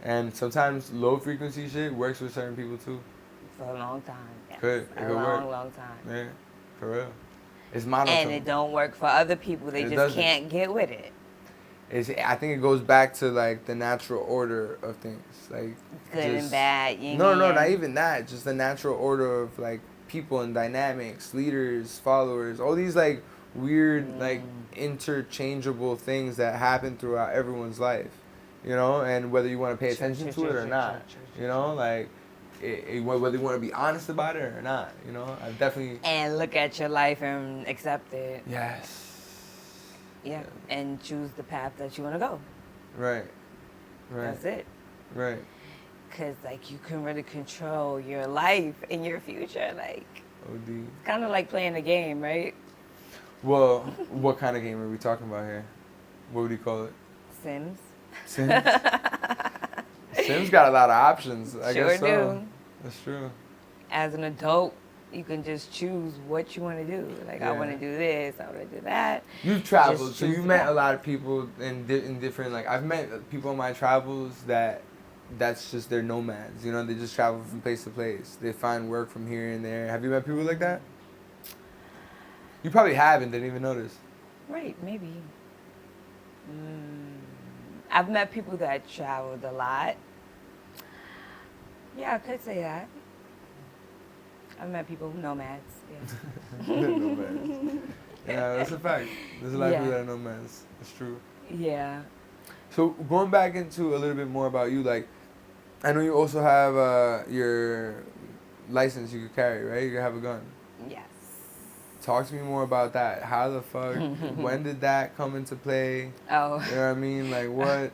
And sometimes low frequency shit works with certain people too. For a long time. Yes. It could work. long time. Yeah, for real. It's monotone. And it don't work for other people. They It just doesn't. can't get with it. I think it goes back to like the natural order of things, like Good and just- bad. Yin No, and yang. not even that. Just the natural order of like people and dynamics, leaders, followers, all these like weird like interchangeable things that happen throughout everyone's life, you know, and whether you want to pay attention to it or not, you know, like whether you want to be honest about it or not, you know, I definitely. And look at your life and accept it. Yes. Yeah. And choose the path that you want to go. Right. That's it. Right. Because, like, you can really control your life and your future. Like, OD. it's kind of like playing a game, right? Well, what kind of game are we talking about here? What would you call it? Sims. Sims? Sims got a lot of options. I Sure guess so. do. That's true. As an adult, you can just choose what you want to do. Like, I Yeah. want to do this, I want to do that. You've traveled, Just so choose you the met path. a lot of people in different, like, I've met people on my travels that's just they're nomads, you know, they just travel from place to place. They find work from here and there. Have you met people like that? You probably have and didn't even notice. Right, maybe. I've met people that traveled a lot. Yeah, I could say that. I've met people, nomads. Yeah. Nomads. Yeah, that's a fact. There's a lot of people Yeah. that are nomads. It's true. Yeah. So going back into a little bit more about you, like, I know you also have your license you could carry, right? You have a gun. Yes. Talk to me more about that. How the fuck? When did that come into play? Oh. You know what I mean? Like what?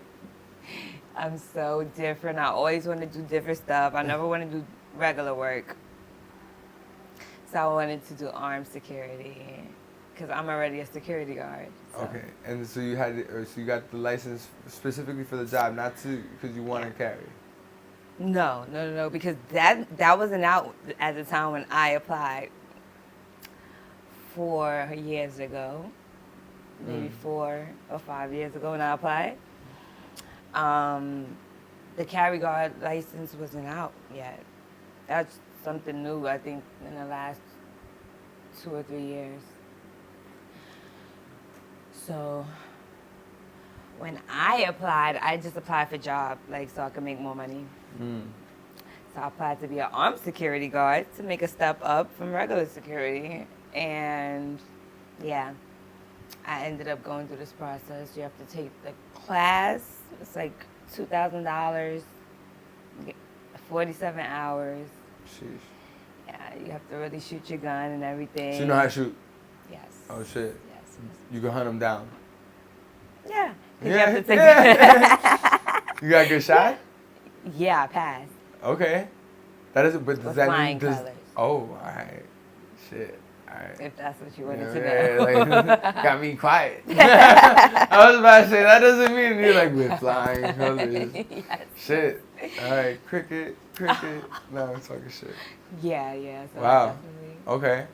I'm so different. I always want to do different stuff. I never want to do regular work. So I wanted to do armed security because I'm already a security guard. So. Okay, and so you got the license specifically for the job, not to because you want to carry. No, because that wasn't out at the time when I applied 4 years ago, maybe 4 or 5 years ago when I applied. The carry guard license wasn't out yet. That's something new, I think, in the last 2 or 3 years. So when I applied, I just applied for job, like so I could make more money. So I applied to be an armed security guard to make a step up from regular security. And yeah, I ended up going through this process. You have to take the class. It's like $2,000, 47 hours. Sheesh. Yeah, you have to really shoot your gun and everything. So you know how to shoot? Yes. Oh shit. Yes. You can hunt them down. Yeah. 'Cause Yeah. You have to take You got a good shot? Yeah, I passed. Okay. That is, but does With that flying mean? colors. Oh, alright. Shit. Alright. If that's what you wanted Yeah, to know. like, got me quiet. I was about to say that doesn't mean you're like with flying colors. Yes. Shit. All right, cricket. No, I'm talking shit. Yeah. So Wow. definitely. Okay.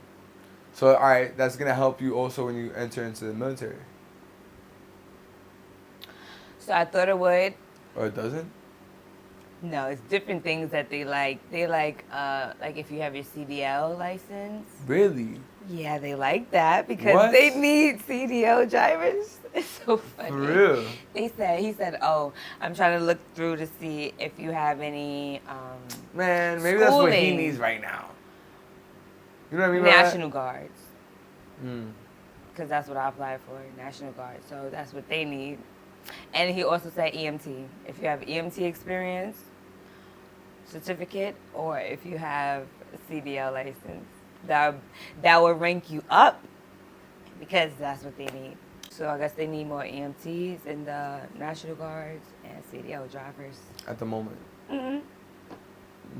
So all right, that's gonna help you also when you enter into the military. So I thought it would. Or it doesn't? No, it's different things that they like. They like if you have your CDL license. Really? Yeah, they like that because What? they need CDL drivers. It's so funny. For real? He said, oh, I'm trying to look through to see if you have any Man, maybe that's what he schooling. needs right now. You know what I mean? by that? National Guards. Mm. Because that's what I applied for, National Guard. So that's what they need. And he also said EMT. If you have EMT experience, certificate, or if you have a CDL license, that will rank you up because that's what they need. So I guess they need more EMTs in the National Guards and CDL drivers. At the moment. Hmm.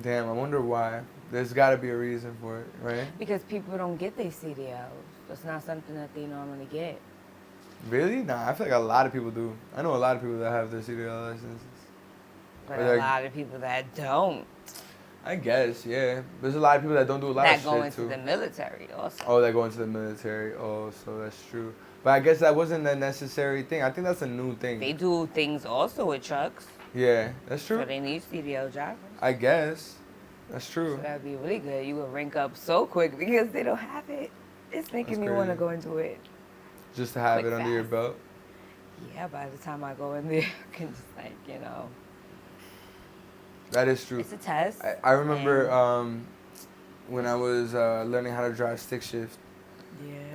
Damn, I wonder why. There's got to be a reason for it, right? Because people don't get their CDLs. It's not something that they normally get. Really? Nah, I feel like a lot of people do. I know a lot of people that have their CDL licenses. But Or a they're- lot of people that don't. I guess, yeah. There's a lot of people that don't do a lot That of go shit into too. the military also. Oh, that go into the military. Oh, so that's true. But I guess that wasn't a necessary thing. I think that's a new thing. They do things also with trucks. Yeah, that's true. So they need CDL drivers. I guess. That's true. So that'd be really good. You would rank up so quick because they don't have it. It's making That's me want to crazy. go into it. Just to have Quick, it under your fast. belt. Yeah, by the time I go in there, I can just That is true. it's a test. I remember when I was learning how to drive stick shift.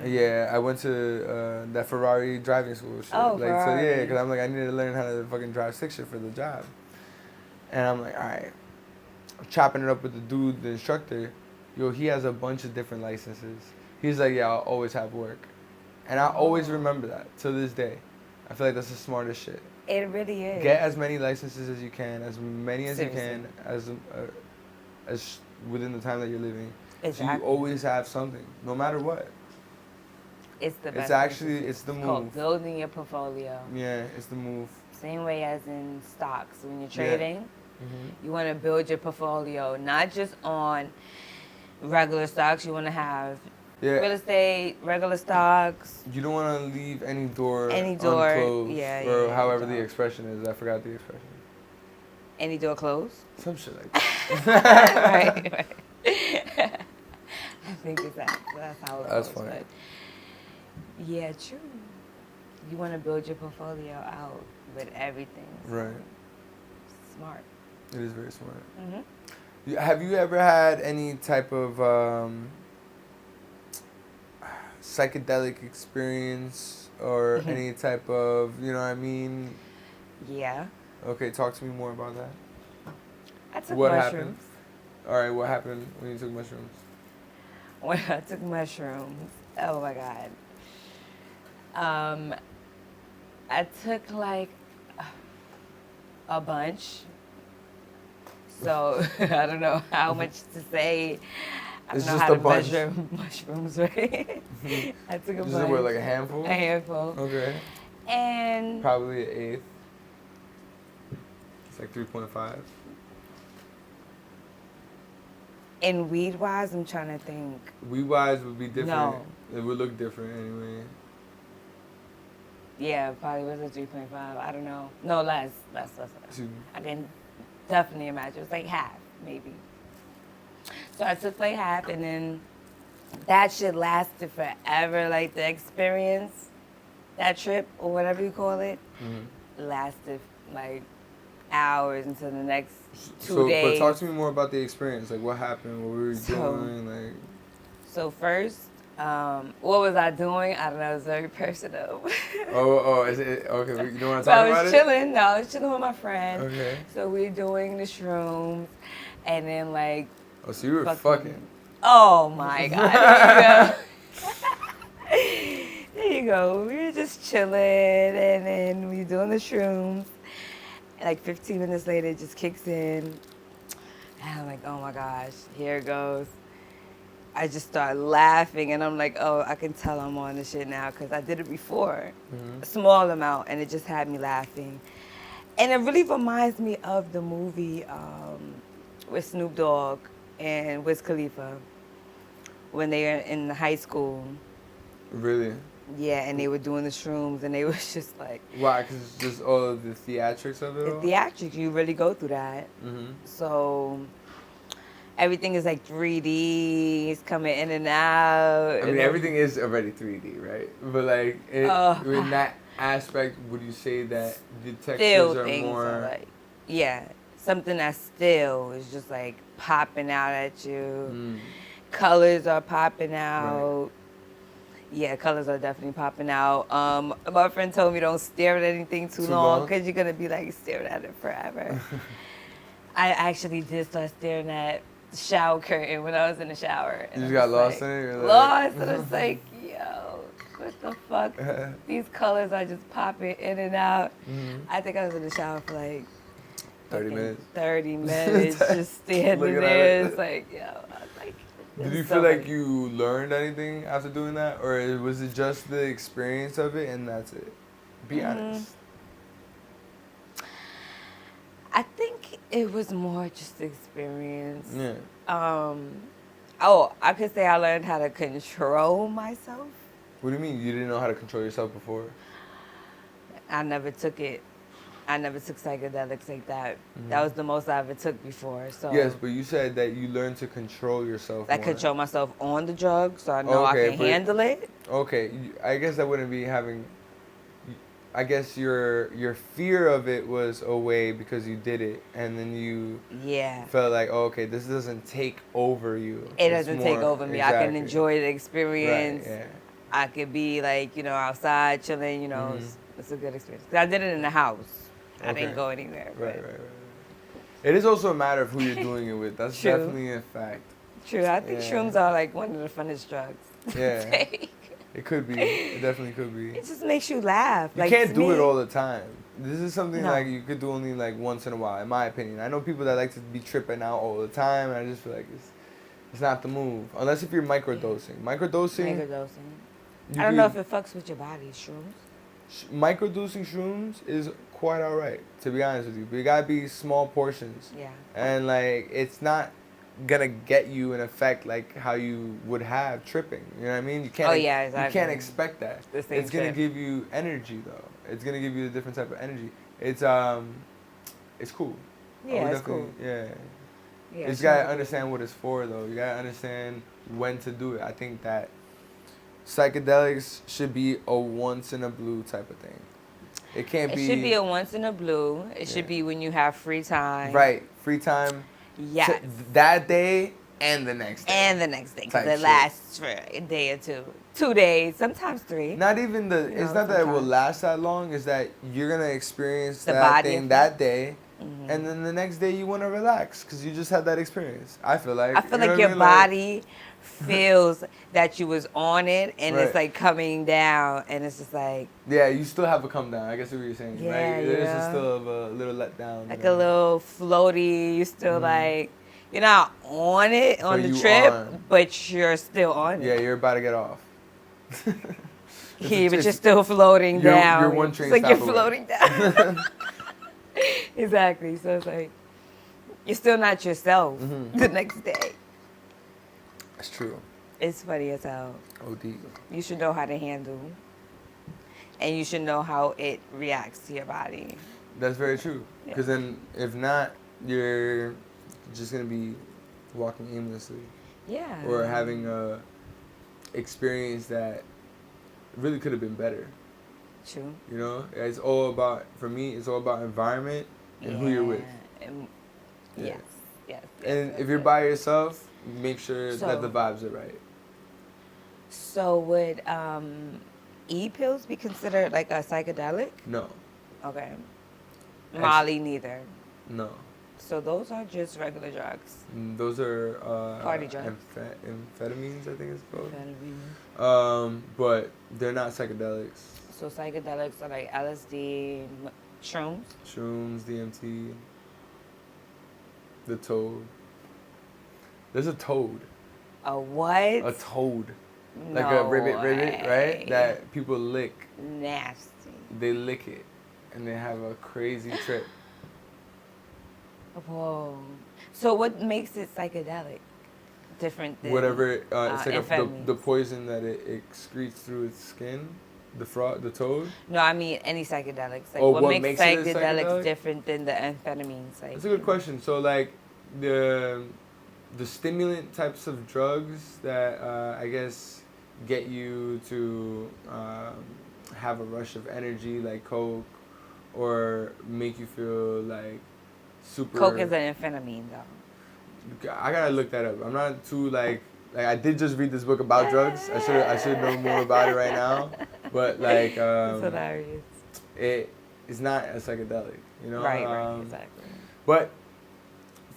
Yeah, I went to that Ferrari driving school. Shit. Oh, So Ferrari. yeah, because I'm like, I need to learn how to fucking drive stick shift for the job. And I'm like, all right. I'm chopping it up with the dude, the instructor. Yo, he has a bunch of different licenses. He's like, yeah, I'll always have work. And I always remember that to this day. I feel like that's the smartest shit. It really is. Get as many licenses as you can, as many as Seriously. you can, as within the time that you're living. So Exactly. you always have something, no matter what. It's the best. It's thing actually, to do. it's the called move. building your portfolio. Yeah, it's the move. Same way as in stocks. When you're Yeah. trading, you want to build your portfolio, not just on regular stocks. You want to have real Yeah, estate, regular stocks. you don't want to leave any door yeah, unclosed, or yeah, however yeah. the expression is. I forgot the expression. Any door closed? Some shit like that. right. I think it's that. That's how it That's goes. funny. But yeah, true. You want to build your portfolio out with everything. So Right. Smart. It is very smart. Mm-hmm. Have you ever had any type of psychedelic experience or any type of, you know what I mean? Yeah. Okay, talk to me more about that. I took What mushrooms. happened? All right, what happened when you took mushrooms? When I took mushrooms, Oh my God. I took like a bunch. So I don't know how much to say. I don't It's know just how a to bunch. measure mushrooms, right? I took a Just bunch. what, like a handful? A handful. Okay. And Probably an eighth. It's like 3.5. in weed wise, I'm trying to think. Weed wise would be different. No. It would look different anyway. Yeah, probably was a 3.5. I don't know. No, less. Two. I can definitely imagine. It was like half, maybe. So I took like half, and then that shit lasted forever. Like the experience, that trip, or whatever you call it, lasted like hours until the next 2 days. But talk to me more about the experience. Like, what happened? What were you doing? Like, So first, what was I doing? I don't know. It was very personal. is it okay? You don't want to So talk I about was it? chilling. No, I was chilling with my friend. Okay. So we were doing the shrooms, and then like. Oh, so you were fucking. Oh my God. There you go. We were just chilling, and then we were doing the shrooms. And like 15 minutes later, it just kicks in. And I'm like, oh my gosh, here it goes. I just start laughing, and I'm like, oh, I can tell I'm on this shit now because I did it before, a small amount, and it just had me laughing. And it really reminds me of the movie with Snoop Dogg and Wiz Khalifa when they were in high school. Really? Yeah, and they were doing the shrooms, and they was just like... Why? Because it's just all of the theatrics of it The all? theatrics, you really go through that. So... everything is like 3D. It's coming in and out. I mean, everything is already 3D, right? But like, in that aspect, would you say that the textures still are things more? are like, yeah, something that's still is just like popping out at you. Colors are popping out. Right. Yeah, colors are definitely popping out. My friend told me don't stare at anything too long because you're gonna be like staring at it forever. I actually did start staring at the shower curtain when I was in the shower. You just got lost in it? You're like... Lost, and I was like, yo, what the fuck? These colors are just popping in and out. I think I was in the shower for like 30 minutes. 30 minutes, just standing Looking at there. it. It's like, yo, I was like, Did you so feel like funny. you learned anything after doing that? Or was it just the experience of it and that's it? Be honest. I think it was more just experience. Yeah. I could say I learned how to control myself. What do you mean? You didn't know how to control yourself before? I never took it. I never took psychedelics like that. That was the most I ever took before. So Yes, but you said that you learned to control yourself I more. control myself on the drug, so I know I can handle it. Okay, I guess that wouldn't be having... I guess your fear of it was away because you did it, and then you felt like, oh, okay, this doesn't take over you. It doesn't take over me. Exactly. I can enjoy the experience. Right, yeah. I could be like, outside chilling, it's a good experience. 'Cause I did it in the house. I didn't go anywhere. Right. It is also a matter of who you're doing it with. That's True. definitely a fact. True. I think shrooms are like one of the funnest drugs. Yeah. to take. It could be. It definitely could be. It just makes you laugh. You like, can't to do me, it all the time. This is something No. like you could do only like once in a while, in my opinion. I know people that like to be tripping out all the time, and I just feel like it's not the move. Unless if you're microdosing. Microdosing. I don't know if it fucks with your body, shrooms. Microdosing shrooms is quite alright, to be honest with you. But you gotta be small portions. Yeah. And like it's not gonna get you an effect like how you would have tripping. You know what I mean? You can't. Oh, yeah, You exactly. can't expect that. The same It's gonna trip. give you energy though. It's gonna give you a different type of energy. It's cool. I Yeah, would it's cool. definitely- Yeah. Yeah, You just shrooms gotta are understand what it's for though. You gotta understand when to do it. I think that psychedelics should be a once in a blue type of thing. It can't It be. should be a once in a blue. It should be when you have free time. Right. Free time. Yes. That day and the next day. And the next day, because Type it shit. lasts for a day or two. 2 days, sometimes 3. Not even the. You It's know, not that it will sometimes. last that long. It's that you're gonna experience The that body thing effect. that day, and then the next day you want to relax because you just had that experience. I feel like. I feel You know like what your mean? body feels that you was on it, and Right. it's like coming down, and it's just like Yeah, you still have a come down. I guess what you're saying. Yeah, Like, there's yeah. just still a little letdown. like you a know? little floaty. You still like you're not on it on But the you trip, are. but you're still on Yeah, it. you're about to get off. Yeah, but you're still floating down. You're one train It's like you're stop away. floating down. Exactly. So it's like you're still not yourself the next day. That's true. It's funny as hell. OD. You should know how to handle, and you should know how it reacts to your body. That's very true. Yeah. Because then, if not, you're just gonna be walking aimlessly, Yeah. or having a experience that really could have been better. True. You know, it's all about, for me, it's all about environment and who you're with. And, Yeah. yes. Yes. And yes, if you're yes. by yourself, make sure So- that the vibes are right. So would e-pills be considered like a psychedelic? No, Okay. Molly neither. no. So those are just regular drugs. Those are Party drugs. amphetamines, I think it's called. Amphetamine. But they're not psychedelics. So psychedelics are like LSD, shrooms. Shrooms, DMT, the toad. There's a toad. A what? A toad. Like a ribbit, right? way. That people lick. Nasty. They lick it. And they have a crazy trip. Whoa. So what makes it psychedelic? Different than Whatever, it's like amphetamines. the poison that it excretes through its skin. The frog, the toad. No, I mean any psychedelics. Like Oh, what, what makes makes it a psychedelics psychedelic? different than the amphetamines? Like, That's a good question. So like the stimulant types of drugs that I guess get you to have a rush of energy, like coke, or make you feel like super. Coke is an amphetamine, though. I gotta look that up. I'm not too like I did just read this book about drugs. I should know more about it right now. But like It's hilarious. it is not a psychedelic, you know. Right, exactly. But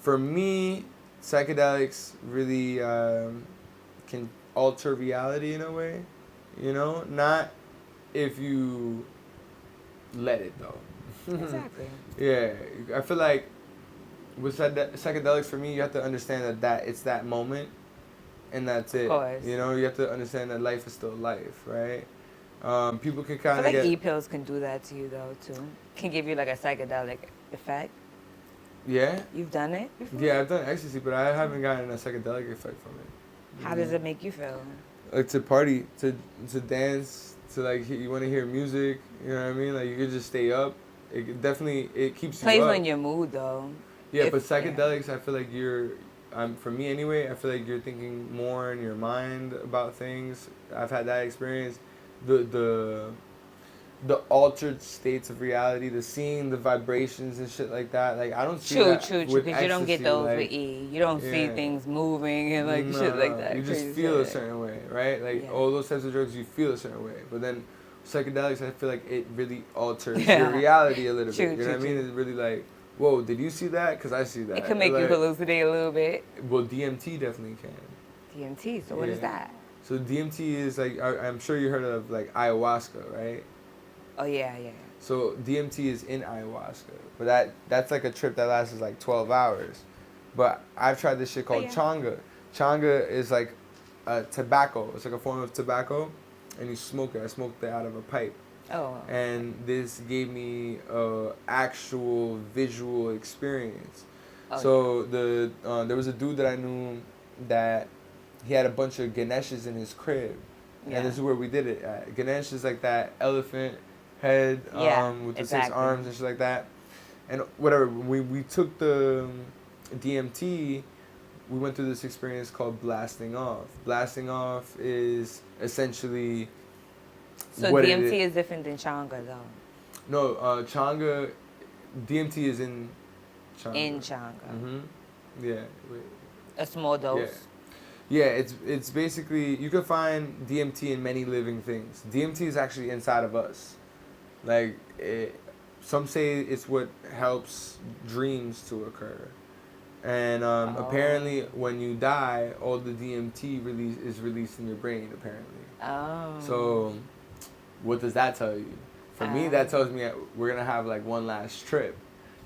for me, psychedelics really can alter reality in a way, you know. Not if you let it though. Exactly. Yeah, I feel like with psychedelics, for me, you have to understand that it's that moment, and that's it. Of course. You know, you have to understand that life is still life, right? People can I kind feel of like get e-pills can do that to you, though, too. Can give you, like, a psychedelic effect. yeah. You've done it before? Yeah, I've done ecstasy, but I haven't gotten a psychedelic effect from it. How does it make you feel? Like to party, to dance, to like you want to hear music. You know what I mean? Like you could just stay up. It definitely keeps Plays you up. on your mood, though. Yeah, If- but psychedelics, I feel like for me anyway, I feel like you're thinking more in your mind about things. I've had that experience. The altered states of reality, the seeing the vibrations and shit like that. Like I don't see True, that true, with because you don't get ecstasy, those like, with E. You don't see yeah. things moving and, like, no, shit like that. You just Crazy feel a shit. certain way, right? Like Yeah. all those types of drugs, you feel a certain way. But then psychedelics, I feel like it really alters Yeah. your reality a little True, bit. You know true, what I mean? true. It's really like, whoa, did you see that? Because I see that. It can make Like, you hallucinate a little bit. Well, DMT definitely can. DMT, so what is Yeah. that? So DMT is like, I'm sure you heard of like ayahuasca, right? Oh, yeah, yeah. So DMT is in ayahuasca, but that's like a trip that lasts like 12 hours. But I've tried this shit called yeah. changa. Changa is like a tobacco. It's like a form of tobacco, and you smoke it. I smoked it out of a pipe, Oh, and this gave me a actual visual experience. Oh, So there was a dude that I knew that he had a bunch of Ganeshes in his crib, Yeah. and this is where we did it at. Ganesh is like that elephant head Yeah, with the exactly. 6 arms and shit like that. And whatever, we took the DMT, we went through this experience called blasting off. Blasting off is essentially so what it DMT is different than Changa, though. No, Changa, DMT is in Changa. In Changa. Mhm. Yeah. Wait. A small dose. Yeah, it's basically, you can find DMT in many living things. DMT is actually inside of us. Like some say it's what helps dreams to occur. And apparently, when you die, all the DMT is released in your brain. Apparently. Oh. So, what does that tell you? For me, that tells me that we're gonna have like one last trip,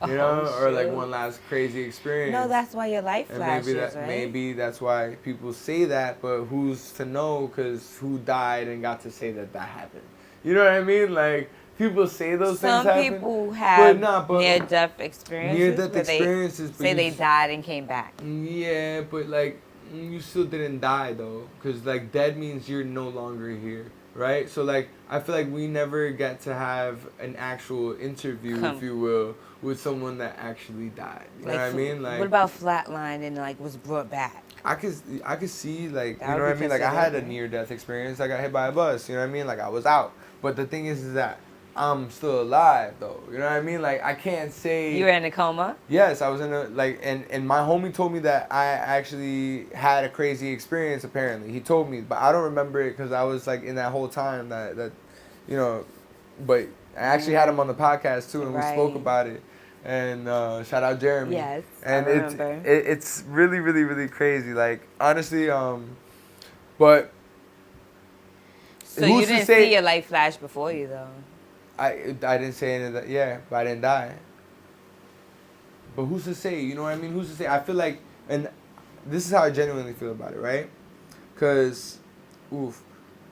you know, or like shoot. one last crazy experience. No, that's why your life and flashes, right? maybe that's why people say that, but who's to know? Because who died and got to say that happened? You know what I mean? Like people say those things happen. Some people have but near-death experiences. near-death experiences. Say they died and came back. Yeah, but like you still didn't die though, because like dead means you're no longer here, right? So like I feel like we never get to have an actual interview, if you will, with someone that actually died. You know what I mean? Like what about flatline and like was brought back? I could see like That you know would what I be mean? Like I had a considered. near-death experience. I got hit by a bus. You know what I mean? Like I was out. But the thing is that I'm still alive though. You know what I mean? Like I can't say You were in a coma? yes, I was in a like and my homie told me that I actually had a crazy experience apparently. He told me, but I don't remember it cuz I was like in that whole time that you know, but I actually had him on the podcast too and we spoke about it. And shout out Jeremy. Yes, and I remember. It's really really really crazy. Like honestly but So who's you to didn't say- see your life flash before you though. I didn't say any of that. Yeah, but I didn't die. But who's to say? You know what I mean? Who's to say? I feel like, and this is how I genuinely feel about it, right? Because,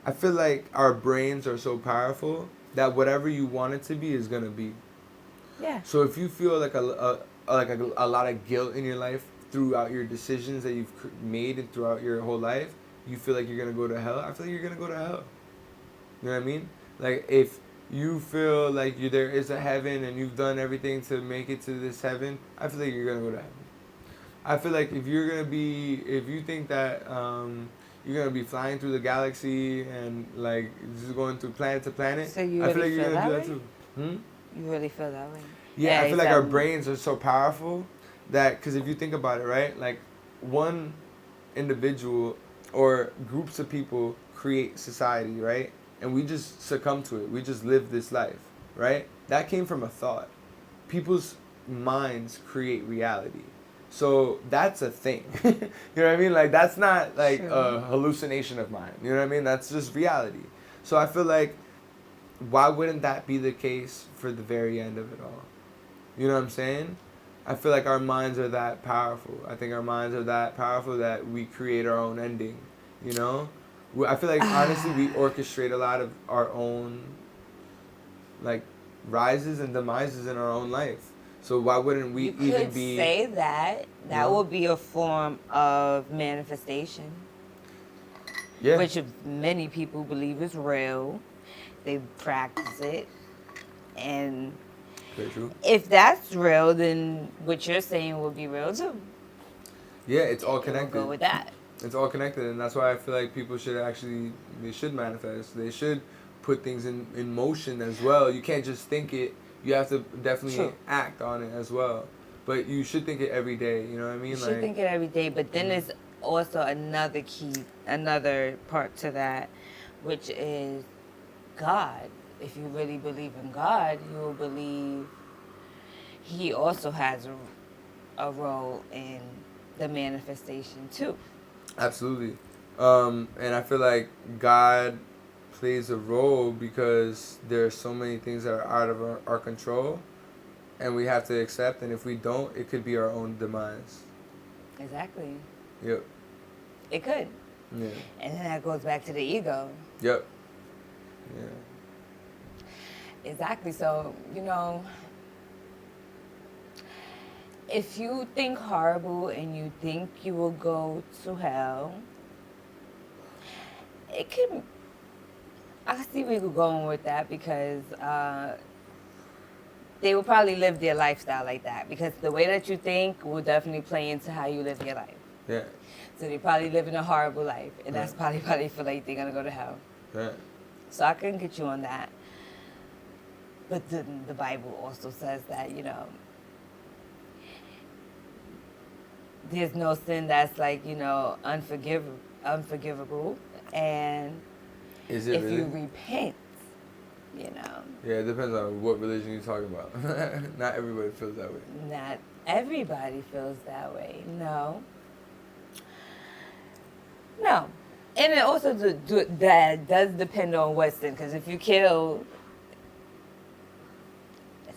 I feel like our brains are so powerful that whatever you want it to be is gonna be. Yeah. So if you feel like a lot of guilt in your life throughout your decisions that you've made and throughout your whole life, you feel like you're gonna go to hell. I feel like you're gonna go to hell. You know what I mean? Like if you feel like there is a heaven and you've done everything to make it to this heaven, I feel like you're gonna go to heaven. I feel like if you think that you're gonna be flying through the galaxy and like just going through planet to planet, So you I feel really like you're feel gonna that do that too. You really feel that way? Yeah, I feel like our exactly. brains are so powerful that, because if you think about it, right, like one individual or groups of people create society, right? And we just succumb to it. We just live this life, right? That came from a thought. People's minds create reality. So that's a thing. You know what I mean? Like that's not like a hallucination of mine. You know what I mean? That's just reality. So I feel like why wouldn't that be the case for the very end of it all? You know what I'm saying? I feel like our minds are that powerful. I think our minds are that powerful that we create our own ending, you know? I feel like, honestly, we orchestrate a lot of our own, like, rises and demises in our own life. So why wouldn't we You could be... say that. That would be a form of manifestation. Yeah. Which many people believe is real. They practice it. And Very true. if that's real, then what you're saying will be real too. Yeah, it's all We'll connected. go with that. It's all connected, and that's why I feel like people should they should manifest. They should put things in motion as well. You can't just think it. You have to definitely act on it as well. But you should think it every day, you know what I mean? You should think it every day, but then there's also another part to that, which is God. If you really believe in God, you will believe He also has a role in the manifestation too. Absolutely. And I feel like God plays a role because there are so many things that are out of our control and we have to accept, and if we don't, it could be our own demise. Exactly. Yep. It could. Yeah. And then that goes back to the ego. Yep. Yeah. Exactly. So, if you think horrible and you think you will go to hell, it can... I see where you're going with that because they will probably live their lifestyle like that because the way that you think will definitely play into how you live your life. Yeah. So they probably living a horrible life, and that's probably why they feel like they're going to go to hell. Yeah. So I couldn't get you on that. But the Bible also says that, there's no sin that's like, unforgivable. And Is it if really? you repent, you know. Yeah, it depends on what religion you're talking about. Not everybody feels that way. Not everybody feels that way. No. No. And it also that does depend on what sin. Because if you kill,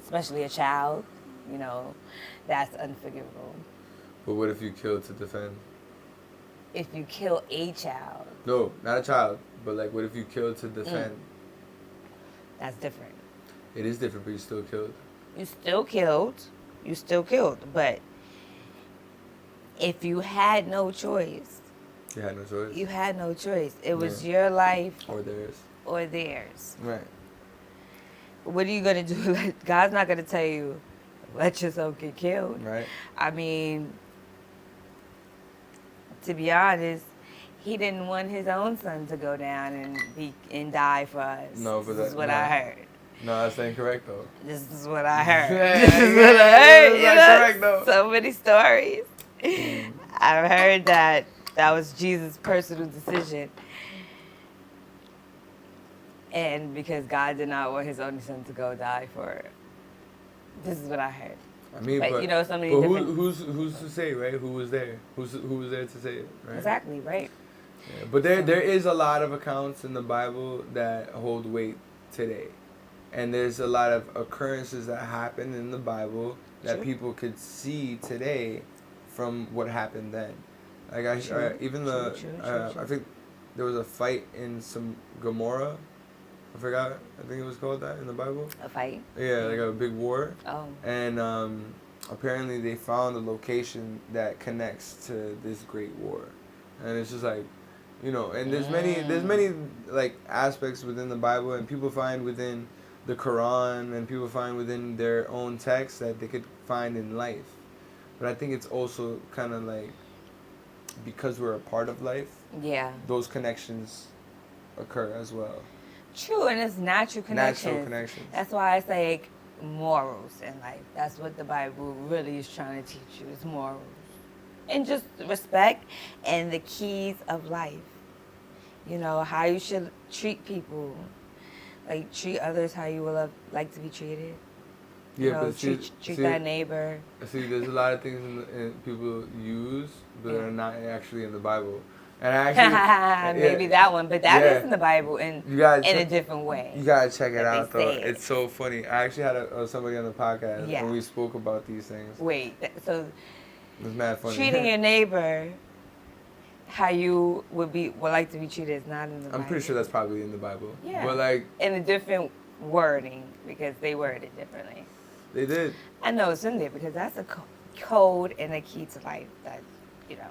especially a child, you know, that's unforgivable. But what if you kill to defend? If you kill a child, No, not a child. But like, what if you kill to defend? that's different. It is different, but you still killed. You still killed. You still killed. But if you had no choice, You had no choice. you had no choice. It was Yeah. your life Or theirs. or theirs. Right. What are you going to do? Like, God's not going to tell you, let yourself get killed. Right. I mean, to be honest, he didn't want his own son to go down and die for us. No, but this is that- what no. I heard. No, that's incorrect though. This is what I heard. Yeah, This is what I yeah, heard. that's You not know? correct, though. So many stories. I've heard that was Jesus' personal decision. And because God did not want his only son to go die for it. This is what I heard. I mean, But, you know, so many but different- who's to say, right? Who was there? Who was there to say it, right? Exactly, right? Yeah, but there is a lot of accounts in the Bible that hold weight today, and there's a lot of occurrences that happen in the Bible that True. people could see today from what happened then. Like True. I think there was a fight in some Gomorrah. I forgot. I think it was called that in the Bible. A fight. Yeah, like a big war. Oh. And apparently they found a location that connects to this great war, and it's just like, you know, and there's many like aspects within the Bible, and people find within the Quran, and people find within their own text that they could find in life. But I think it's also kind of like, because we're a part of life, Yeah. those connections occur as well. True, and it's natural connections. Natural connections. That's why I say like, morals in life. That's what the Bible really is trying to teach you, is morals. And just respect and the keys of life. You know, how you should treat people. Like, treat others how you would like to be treated. You know, treat that neighbor. See, there's a lot of things in people use, but Yeah. they're not actually in the Bible. And I actually Maybe that one, but that is in the Bible You gotta in a check- different way. You gotta check it that they out though. say it. It's so funny. I actually had somebody on the podcast Yeah. and we spoke about these things. Wait, so It was mad funny. treating your neighbor how you would like to be treated is not in the Bible. I'm pretty sure that's probably in the Bible. Yeah. But like in a different wording because they word it differently. they did. I know it's in there because that's a code and a key to life that, you know,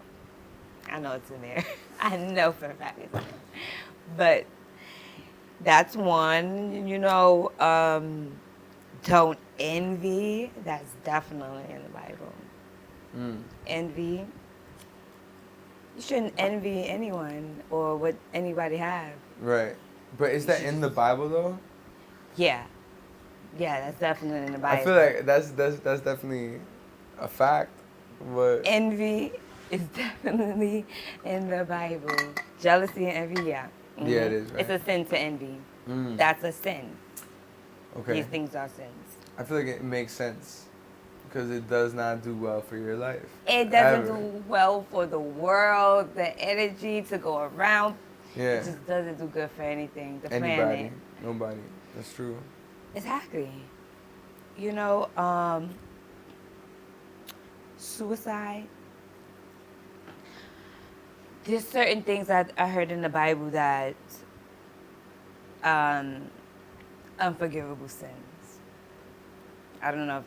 I know it's in there. I know for a fact it's in there. But that's one, you know, don't envy. That's definitely in the Bible. Envy. You shouldn't envy anyone or what anybody have. Right. But is that in the Bible though? Yeah. Yeah, that's definitely in the Bible. I feel like that's definitely a fact. But Envy is definitely in the Bible. Jealousy and envy, yeah. Mhm. Yeah, it is, right? It's a sin to envy. Mm. That's a sin. Okay. These things are sins. I feel like it makes sense because it does not do well for your life. It doesn't Ever. do well for the world, the energy to go around. Yeah. It just doesn't do good for anything. The Anybody. planet. Nobody. That's true. Exactly. You know, suicide. There's certain things that I heard in the Bible that unforgivable sins. I don't know if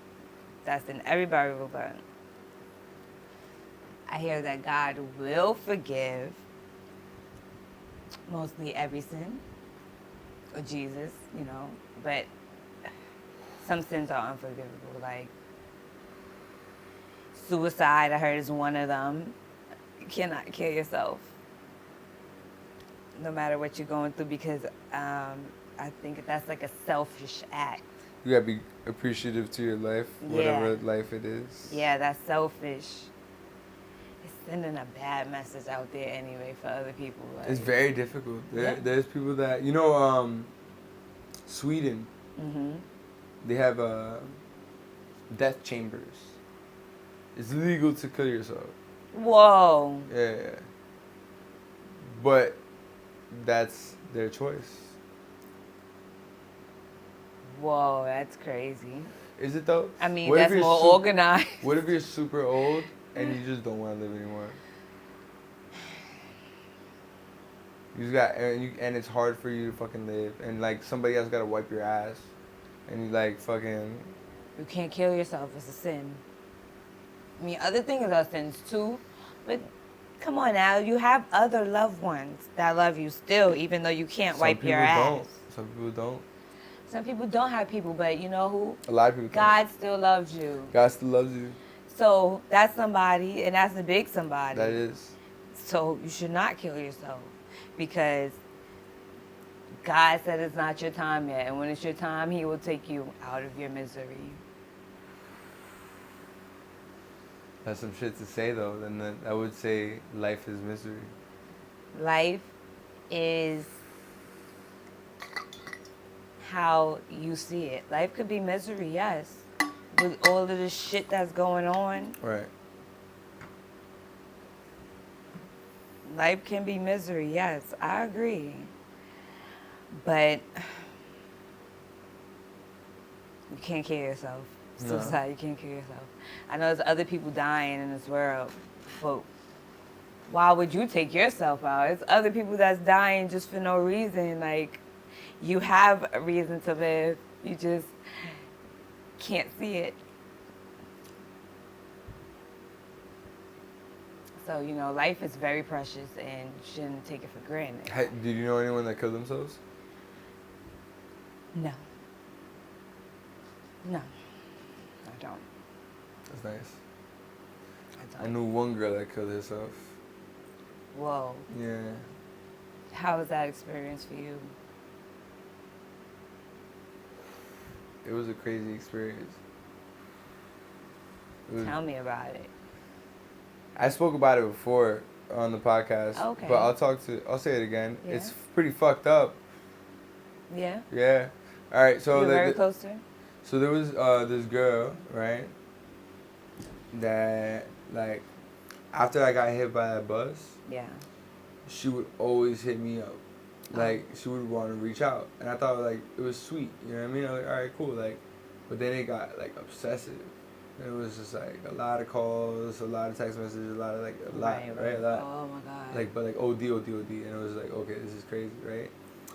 that's in every Bible, but I hear that God will forgive mostly every sin, or Jesus, you know, but some sins are unforgivable, like suicide, I heard is one of them. You cannot kill yourself, no matter what you're going through, because I think that's like a selfish act. You gotta be appreciative to your life, whatever life it is. Yeah, that's selfish. It's sending a bad message out there anyway for other people. Like, It's very difficult. Yeah. There's people that, you know, Sweden, Mm-hmm. they have death chambers. It's legal to kill yourself. Whoa. Yeah. But that's their choice. Whoa, that's crazy. Is it though? I mean, What if that's you're more sup- organized. What if you're super old and you just don't want to live anymore? You just got and it's hard for you to fucking live, and like somebody else got to wipe your ass, and you like fucking. You can't kill yourself. It's a sin. I mean, other things are sins too, but come on now. You have other loved ones that love you still, even though you can't wipe your ass. Some people don't. Some people don't have people, but you know who? A lot of people. God still loves you. God still loves you. So that's somebody, and that's a big somebody. That is. So you should not kill yourself, because God said it's not your time yet, and when it's your time, He will take you out of your misery. That's some shit to say though. Then I would say life is misery. Life is how you see it. Life could be misery, yes, with all of the shit that's going on. Right. Life can be misery, yes, I agree. But you can't kill yourself. So No. sad, you can't kill yourself. I know there's other people dying in this world, but why would you take yourself out? It's other people that's dying just for no reason. Like, you have a reason to live. You just can't see it. So, you know, life is very precious and you shouldn't take it for granted. Did you know anyone that killed themselves? No. No. I don't. That's nice. I I don't. knew one girl that killed herself. Whoa. Yeah. How was that experience for you? It was a crazy experience. Tell me about it. I spoke about it before on the podcast. Okay. But I'll say it again. Yeah. It's pretty fucked up. Yeah? Yeah. All right. So You're very close to her? So there was this girl, right? That like after I got hit by that bus, Yeah. she would always hit me up. Like she would want to reach out, and I thought like it was sweet. You know what I mean? I was like, all right, cool. Like, but then it got like obsessive. And it was just like a lot of calls, a lot of text messages, a lot, a lot, right? A lot. Oh my God. Like, but like OD, and it was like, okay, this is crazy, right?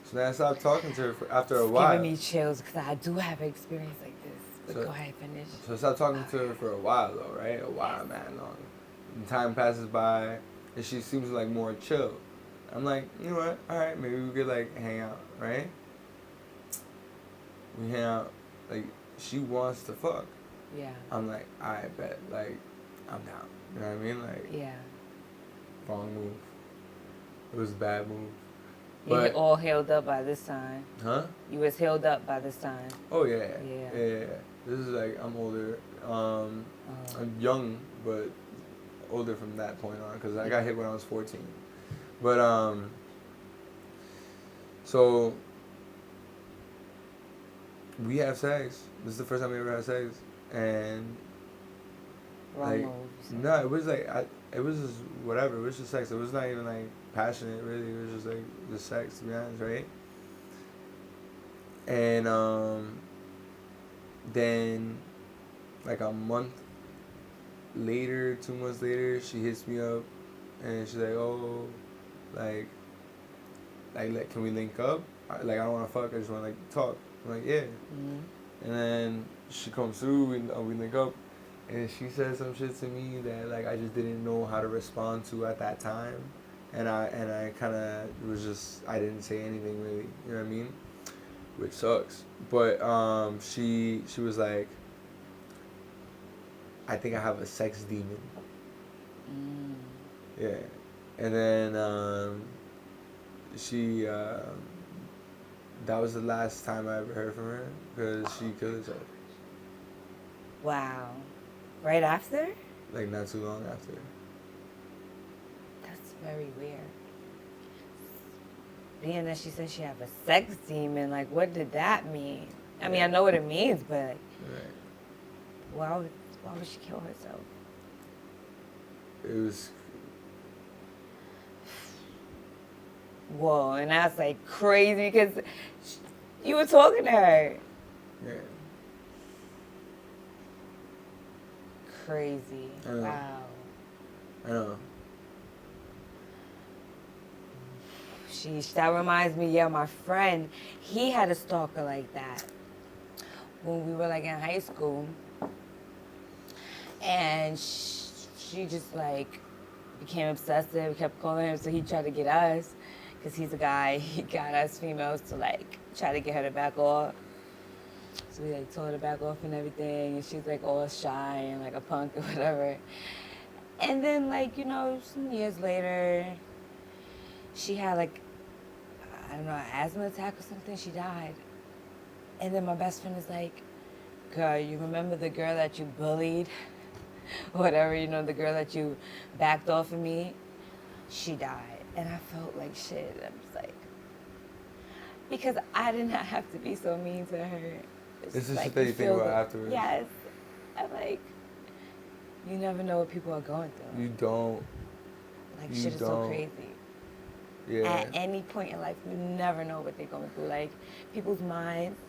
So then I stopped talking to her after a It's while. giving me chills because I do have an experience like this. But So- go ahead, finish. So I stopped talking to her for a while though, right? A while, man, long. And time passes by, and she seems like more chill. I'm like, you know what? All right, maybe we could like hang out, right? We hang out. Like she wants to fuck. Yeah. I'm like, I bet, like, I'm down. You know what I mean? Like, Yeah. wrong move. It was a bad move. You But all healed up by this time. huh? You was healed up by this time. Oh yeah. Yeah. Yeah. This is like I'm older. Oh. I'm young, but older from that point on because I got hit when I was 14. But so we have sex. This is the first time we ever had sex, and Wrong like move. you said. no, it was like it was just whatever. It was just sex. It was not even like passionate really. It was just like just sex to be honest, right? And then like a month later, 2 months later, she hits me up and she's like, oh, like can we link up? Like I don't want to fuck, I just want to like talk. I'm like, yeah. Mhm. And then she comes through, we link up, and she said some shit to me that like I just didn't know how to respond to at that time, and I kind of was just I didn't say anything really, you know what I mean, which sucks. But she was like, I think I have a sex demon. Mm. Yeah, and then she that was the last time I ever heard from her because she killed herself. Wow. Right after? Like not too long after. That's very weird. being that she said she have a sex demon, like, what did that mean? I mean, I know what it means, but Right. why would she kill herself? It was. Whoa, and that's like crazy because you were talking to her. Yeah. Crazy. I know. Wow. I know. Sheesh, that reminds me, yeah, my friend, he had a stalker like that when we were like in high school. And she just like became obsessive, kept calling him, so he tried to get us, because he's a guy, he got us females to like try to get her to back off. So we like told her to back off and everything, and she's like all shy and like a punk or whatever. And then like, you know, some years later, she had like, I don't know, an asthma attack or something, she died. And then my best friend is like, girl, you remember the girl that you bullied? Whatever, you know, the girl that you backed off of me? She died. And I felt like shit. I'm just like, because I did not have to be so mean to her. It's just like, shit that you think about afterwards. Yes. I'm like, you never know what people are going through. You don't. Like, you shit is so don't. crazy. Yeah. At any point in life, you never know what they're going through. Like, people's minds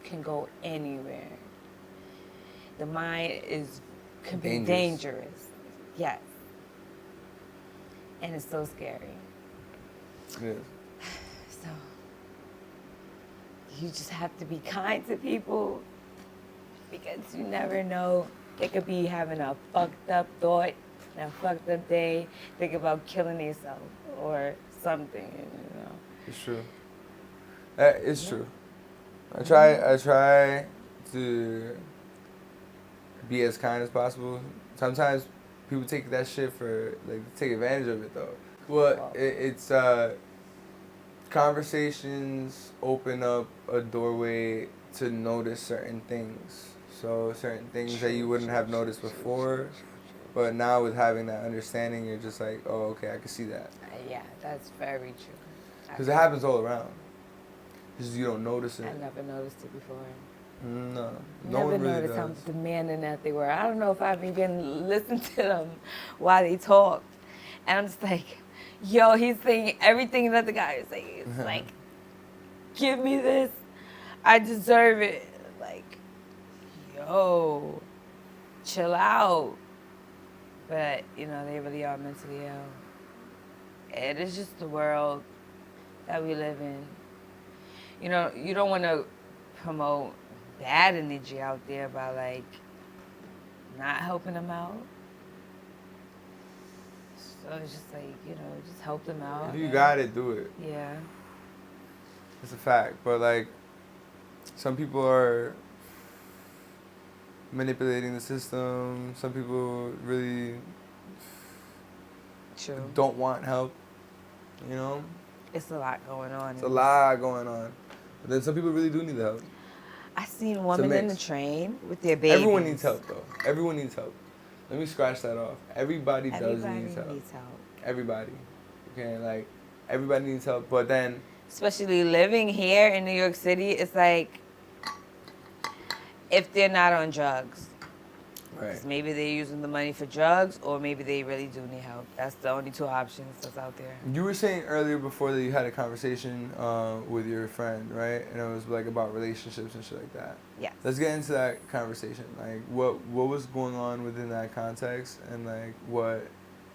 can go anywhere. The mind can be dangerous. Yes. And it's so scary. Yeah. So, you just have to be kind to people, because you never know. They could be having a fucked up thought, a fucked up day, think about killing themselves or something, you know. It's true. It's true. I try to be as kind as possible. Sometimes people take that shit for, like, take advantage of it, though. Well, it's conversations open up a doorway to notice certain things. So certain things that you wouldn't have noticed before, but now with having that understanding, you're just like, oh, okay, I can see that. Yeah, that's very true. Because it happens all around. Just you don't notice it. I never noticed it before. No, no Never one really noticed how does. demanding that they were. I don't know if I've even listened to them while they talk. And I'm just like, yo, he's saying everything that the guy is saying. It's like, give me this. I deserve it. Like, yo, chill out. But, you know, they really are mentally ill. It is just the world that we live in. You know, you don't want to promote bad energy out there by, like, not helping them out. So it's just like, you know, just help them out. If you got it, do it. Yeah. It's a fact. But, like, some people are manipulating the system. Some people really True. don't want help, you know? It's a lot going on. It's a lot going on. But then some people really do need the help. I seen women in the mix. train with their babies. Everyone needs help, though. Everyone needs help. Let me scratch that off. Everybody does need help. needs help. Everybody. Okay, like, everybody needs help. But then, Especially living here in New York City, it's like, if they're not on drugs. right. 'Cause maybe they're using the money for drugs, or maybe they really do need help. That's the only two options that's out there. You were saying earlier before that you had a conversation with your friend, right? And it was like about relationships and shit like that. Yes. Let's get into that conversation. Like, what was going on within that context, and like what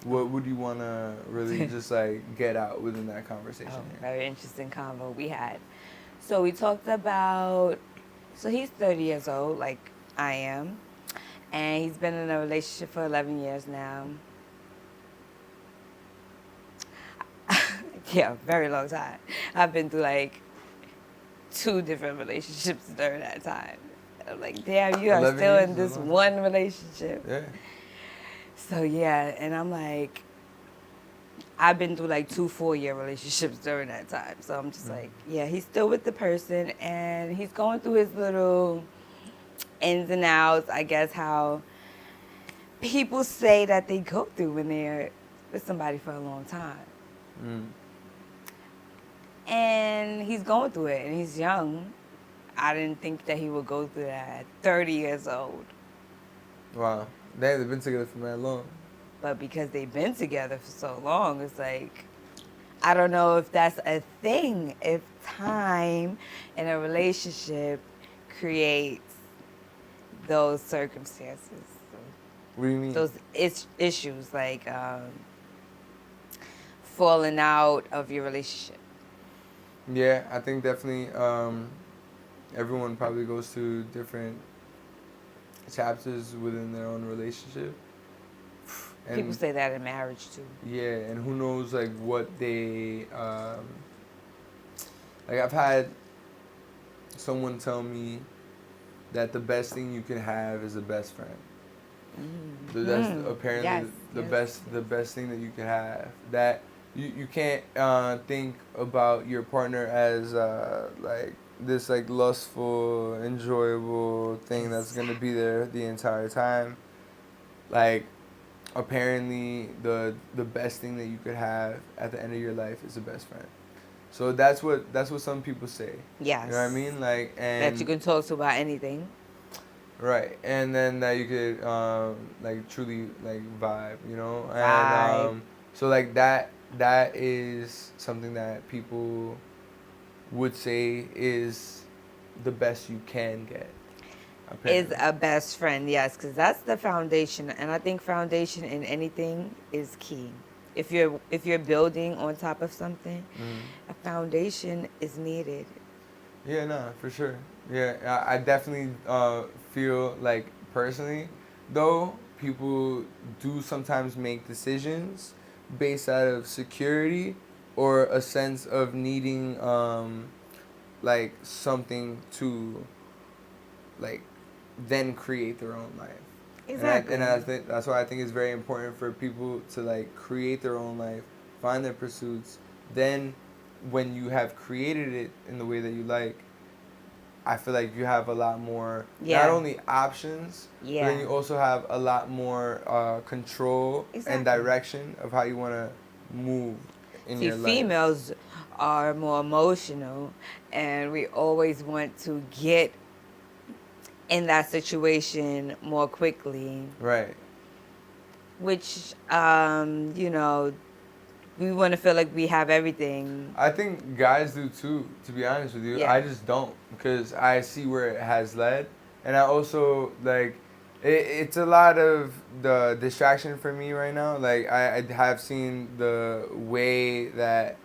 would you want to really just like get out within that conversation? Oh, here? very interesting convo we had. So we talked about, so he's 30 years old, like I am, and he's been in a relationship for 11 years now. Yeah, very long time. I've been through like 2 different relationships during that time. I'm like, damn, you are 11 still years in is a this long one relationship. Yeah. So yeah, and I'm like, I've been through like 2 4-year relationships during that time. So I'm just like, yeah, he's still with the person, and he's going through his little ins and outs, I guess, how people say that they go through when they're with somebody for a long time. Mm. And he's going through it, and he's young. I didn't think that he would go through that at 30 years old. Wow. They've been together for that long. But because they've been together for so long, it's like, I don't know if that's a thing, if time in a relationship creates those circumstances. What do you mean? Those issues, like falling out of your relationship. Yeah, I think definitely everyone probably goes through different chapters within their own relationship. And People say that in marriage too. yeah, and who knows like what they like I've had someone tell me that the best thing you can have is a best friend. That's apparently the best thing that you can have. That you can't think about your partner as like this like lustful, enjoyable thing that's gonna be there the entire time. Like apparently the best thing that you could have at the end of your life is a best friend. So that's what some people say. Yes. You know what I mean? Like and That you can talk to about anything. right, and then that you could like truly like vibe, you know, Vibe. and so like that is something that people would say is the best you can get. Is Apparently. a best friend, yes, because that's the foundation, and I think foundation in anything is key. If you're building on top of something, a foundation is needed. Yeah, no, for sure. Yeah, I definitely feel like personally, though, people do sometimes make decisions based out of security or a sense of needing like something to like then create their own life. Exactly. And I think that's why I think it's very important for people to like create their own life, find their pursuits. Then when you have created it in the way that you like, I feel like you have a lot more, not only options, but then you also have a lot more control and direction of how you want to move in your life. Females are more emotional, and we always want to get in that situation more quickly. Right. Which, you know, we want to feel like we have everything. I think guys do too, to be honest with you. Yeah. I just don't, because I see where it has led. And I also, like, it's a lot of the distraction for me right now. Like, I have seen the way that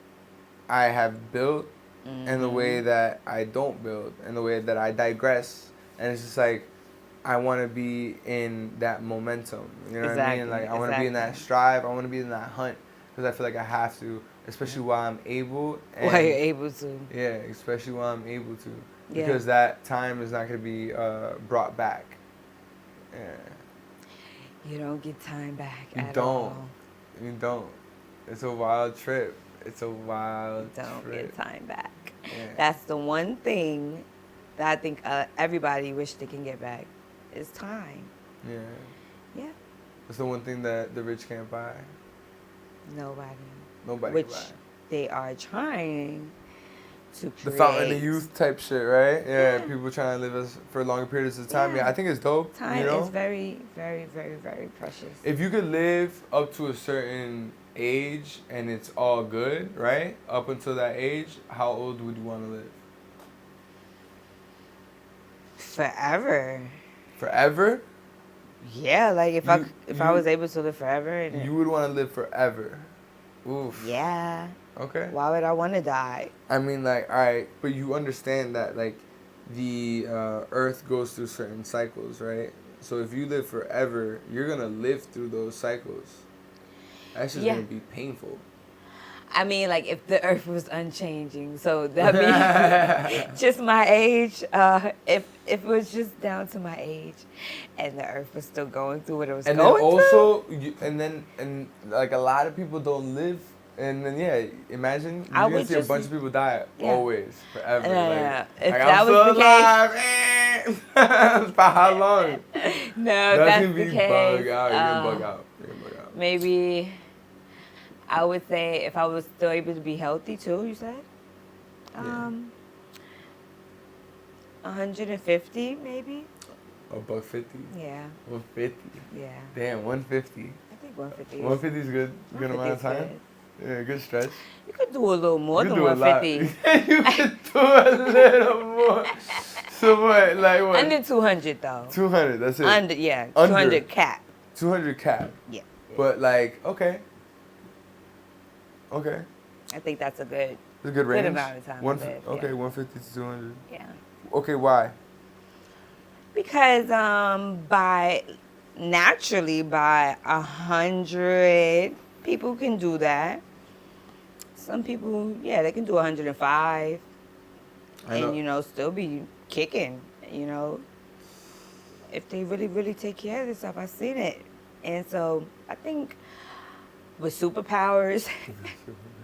I have built and the way that I don't build and the way that I digress. And it's just like, I want to be in that momentum. You know what I mean? Like, I want to be in that strive. I want to be in that hunt. Because I feel like I have to, especially while I'm able. And While you're able to. yeah, especially while I'm able to. Yeah. Because that time is not going to be brought back. Yeah. You don't get time back You at don't. all. You don't. It's a wild trip. It's a wild Don't trip. get time back. Yeah. That's the one thing that I think everybody wish they can get back is time. Yeah. Yeah. It's the one thing that the rich can't buy. Nobody Which can buy. they are trying to create. The fountain of youth type shit, right? Yeah, people trying to live us for longer periods of time. Yeah, I think it's dope. Time you know? is very, very, very, very precious. If you could live up to a certain age and it's all good, right? Up until that age, how old would you want to live? Forever. Forever? Yeah, like if I was able to live forever. And You would want to live forever. Oof. yeah. Okay. Why would I want to die? I mean, like, all right, but you understand that, like, the Earth goes through certain cycles, right? So if you live forever, you're going to live through those cycles. That's just going to be painful. I mean, like, if the earth was unchanging, so that means just my age, if it was just down to my age, and the earth was still going through what it was and going then also, like, a lot of people don't live, and then, yeah, imagine you're going to see a bunch of people die always, forever. If like, that I'm was still the alive. For how long? No, That's that's going to the be case. bug out. You're going to bug out. You're going to bug out. Maybe I would say if I was still able to be healthy too, you said? $150 maybe. $150. Yeah. 150. Yeah. Damn, 150. I think 150. 150 is good. Good amount of 150 is time. Yeah, good stretch. You could do a little more You than do a lot. 150. You could do a little more. So what? Like what? Under 200 though. 200. That's it. Under, yeah. Under. 200 cap. 200 cap. Yeah. But like, okay. Okay. I think that's a good. It's a good range. Good amount of time to live, Okay, yeah. 150 to 200. Yeah. Okay, why? Because by 100 people can do that. Some people, yeah, they can do 105 and still be kicking, if they really, really take care of themselves. I've seen it. And so I think with superpowers,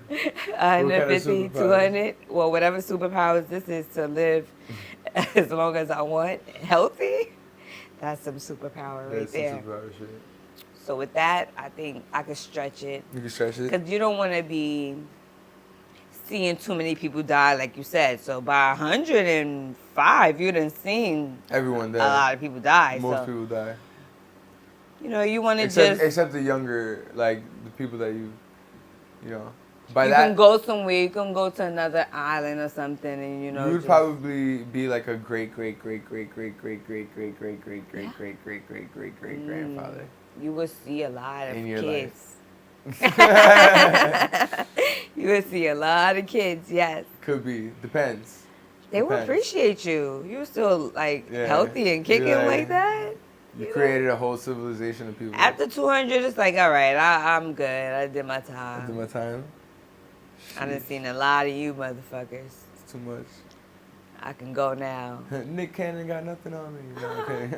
150, 200, well, whatever superpowers this is to live as long as I want, healthy, that's some superpower right there. Some superpower shit. So with that, I think I could stretch it. You can stretch it? Because you don't want to be seeing too many people die, like you said. So by 105, you done seen everyone die. A lot of people die. Most people die. You want to except the younger, like the people that you can go somewhere. You can go to another island or something, and you would probably be like a great grandfather. You would see a lot of kids. You would see a lot of kids. Yes. Could be. Depends. They would appreciate you. You're still healthy and kicking like that. You created a whole civilization of people. After 200, it's like, all right, I'm good. I did my time. I done seen a lot of you motherfuckers. It's too much. I can go now. Nick Cannon got nothing on me. No, okay.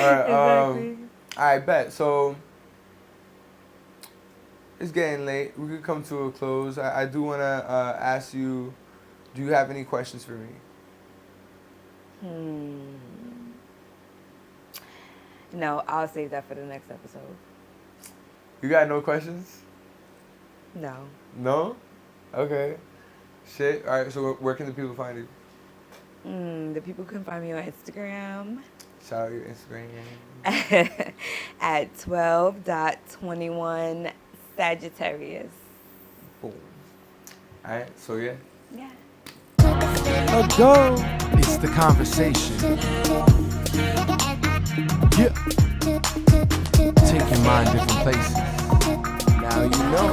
All right. I bet. So it's getting late. We could come to a close. I do want to ask you, do you have any questions for me? No, I'll save that for the next episode. You got no questions? No. No? Okay. Shit. All right. So where can the people find you? The people can find me on Instagram. Shout out your Instagram. At 12.21 Sagittarius. Boom. All right. So yeah. Yeah. Go. It's the conversation. Yeah. Take your mind different places. Now you know.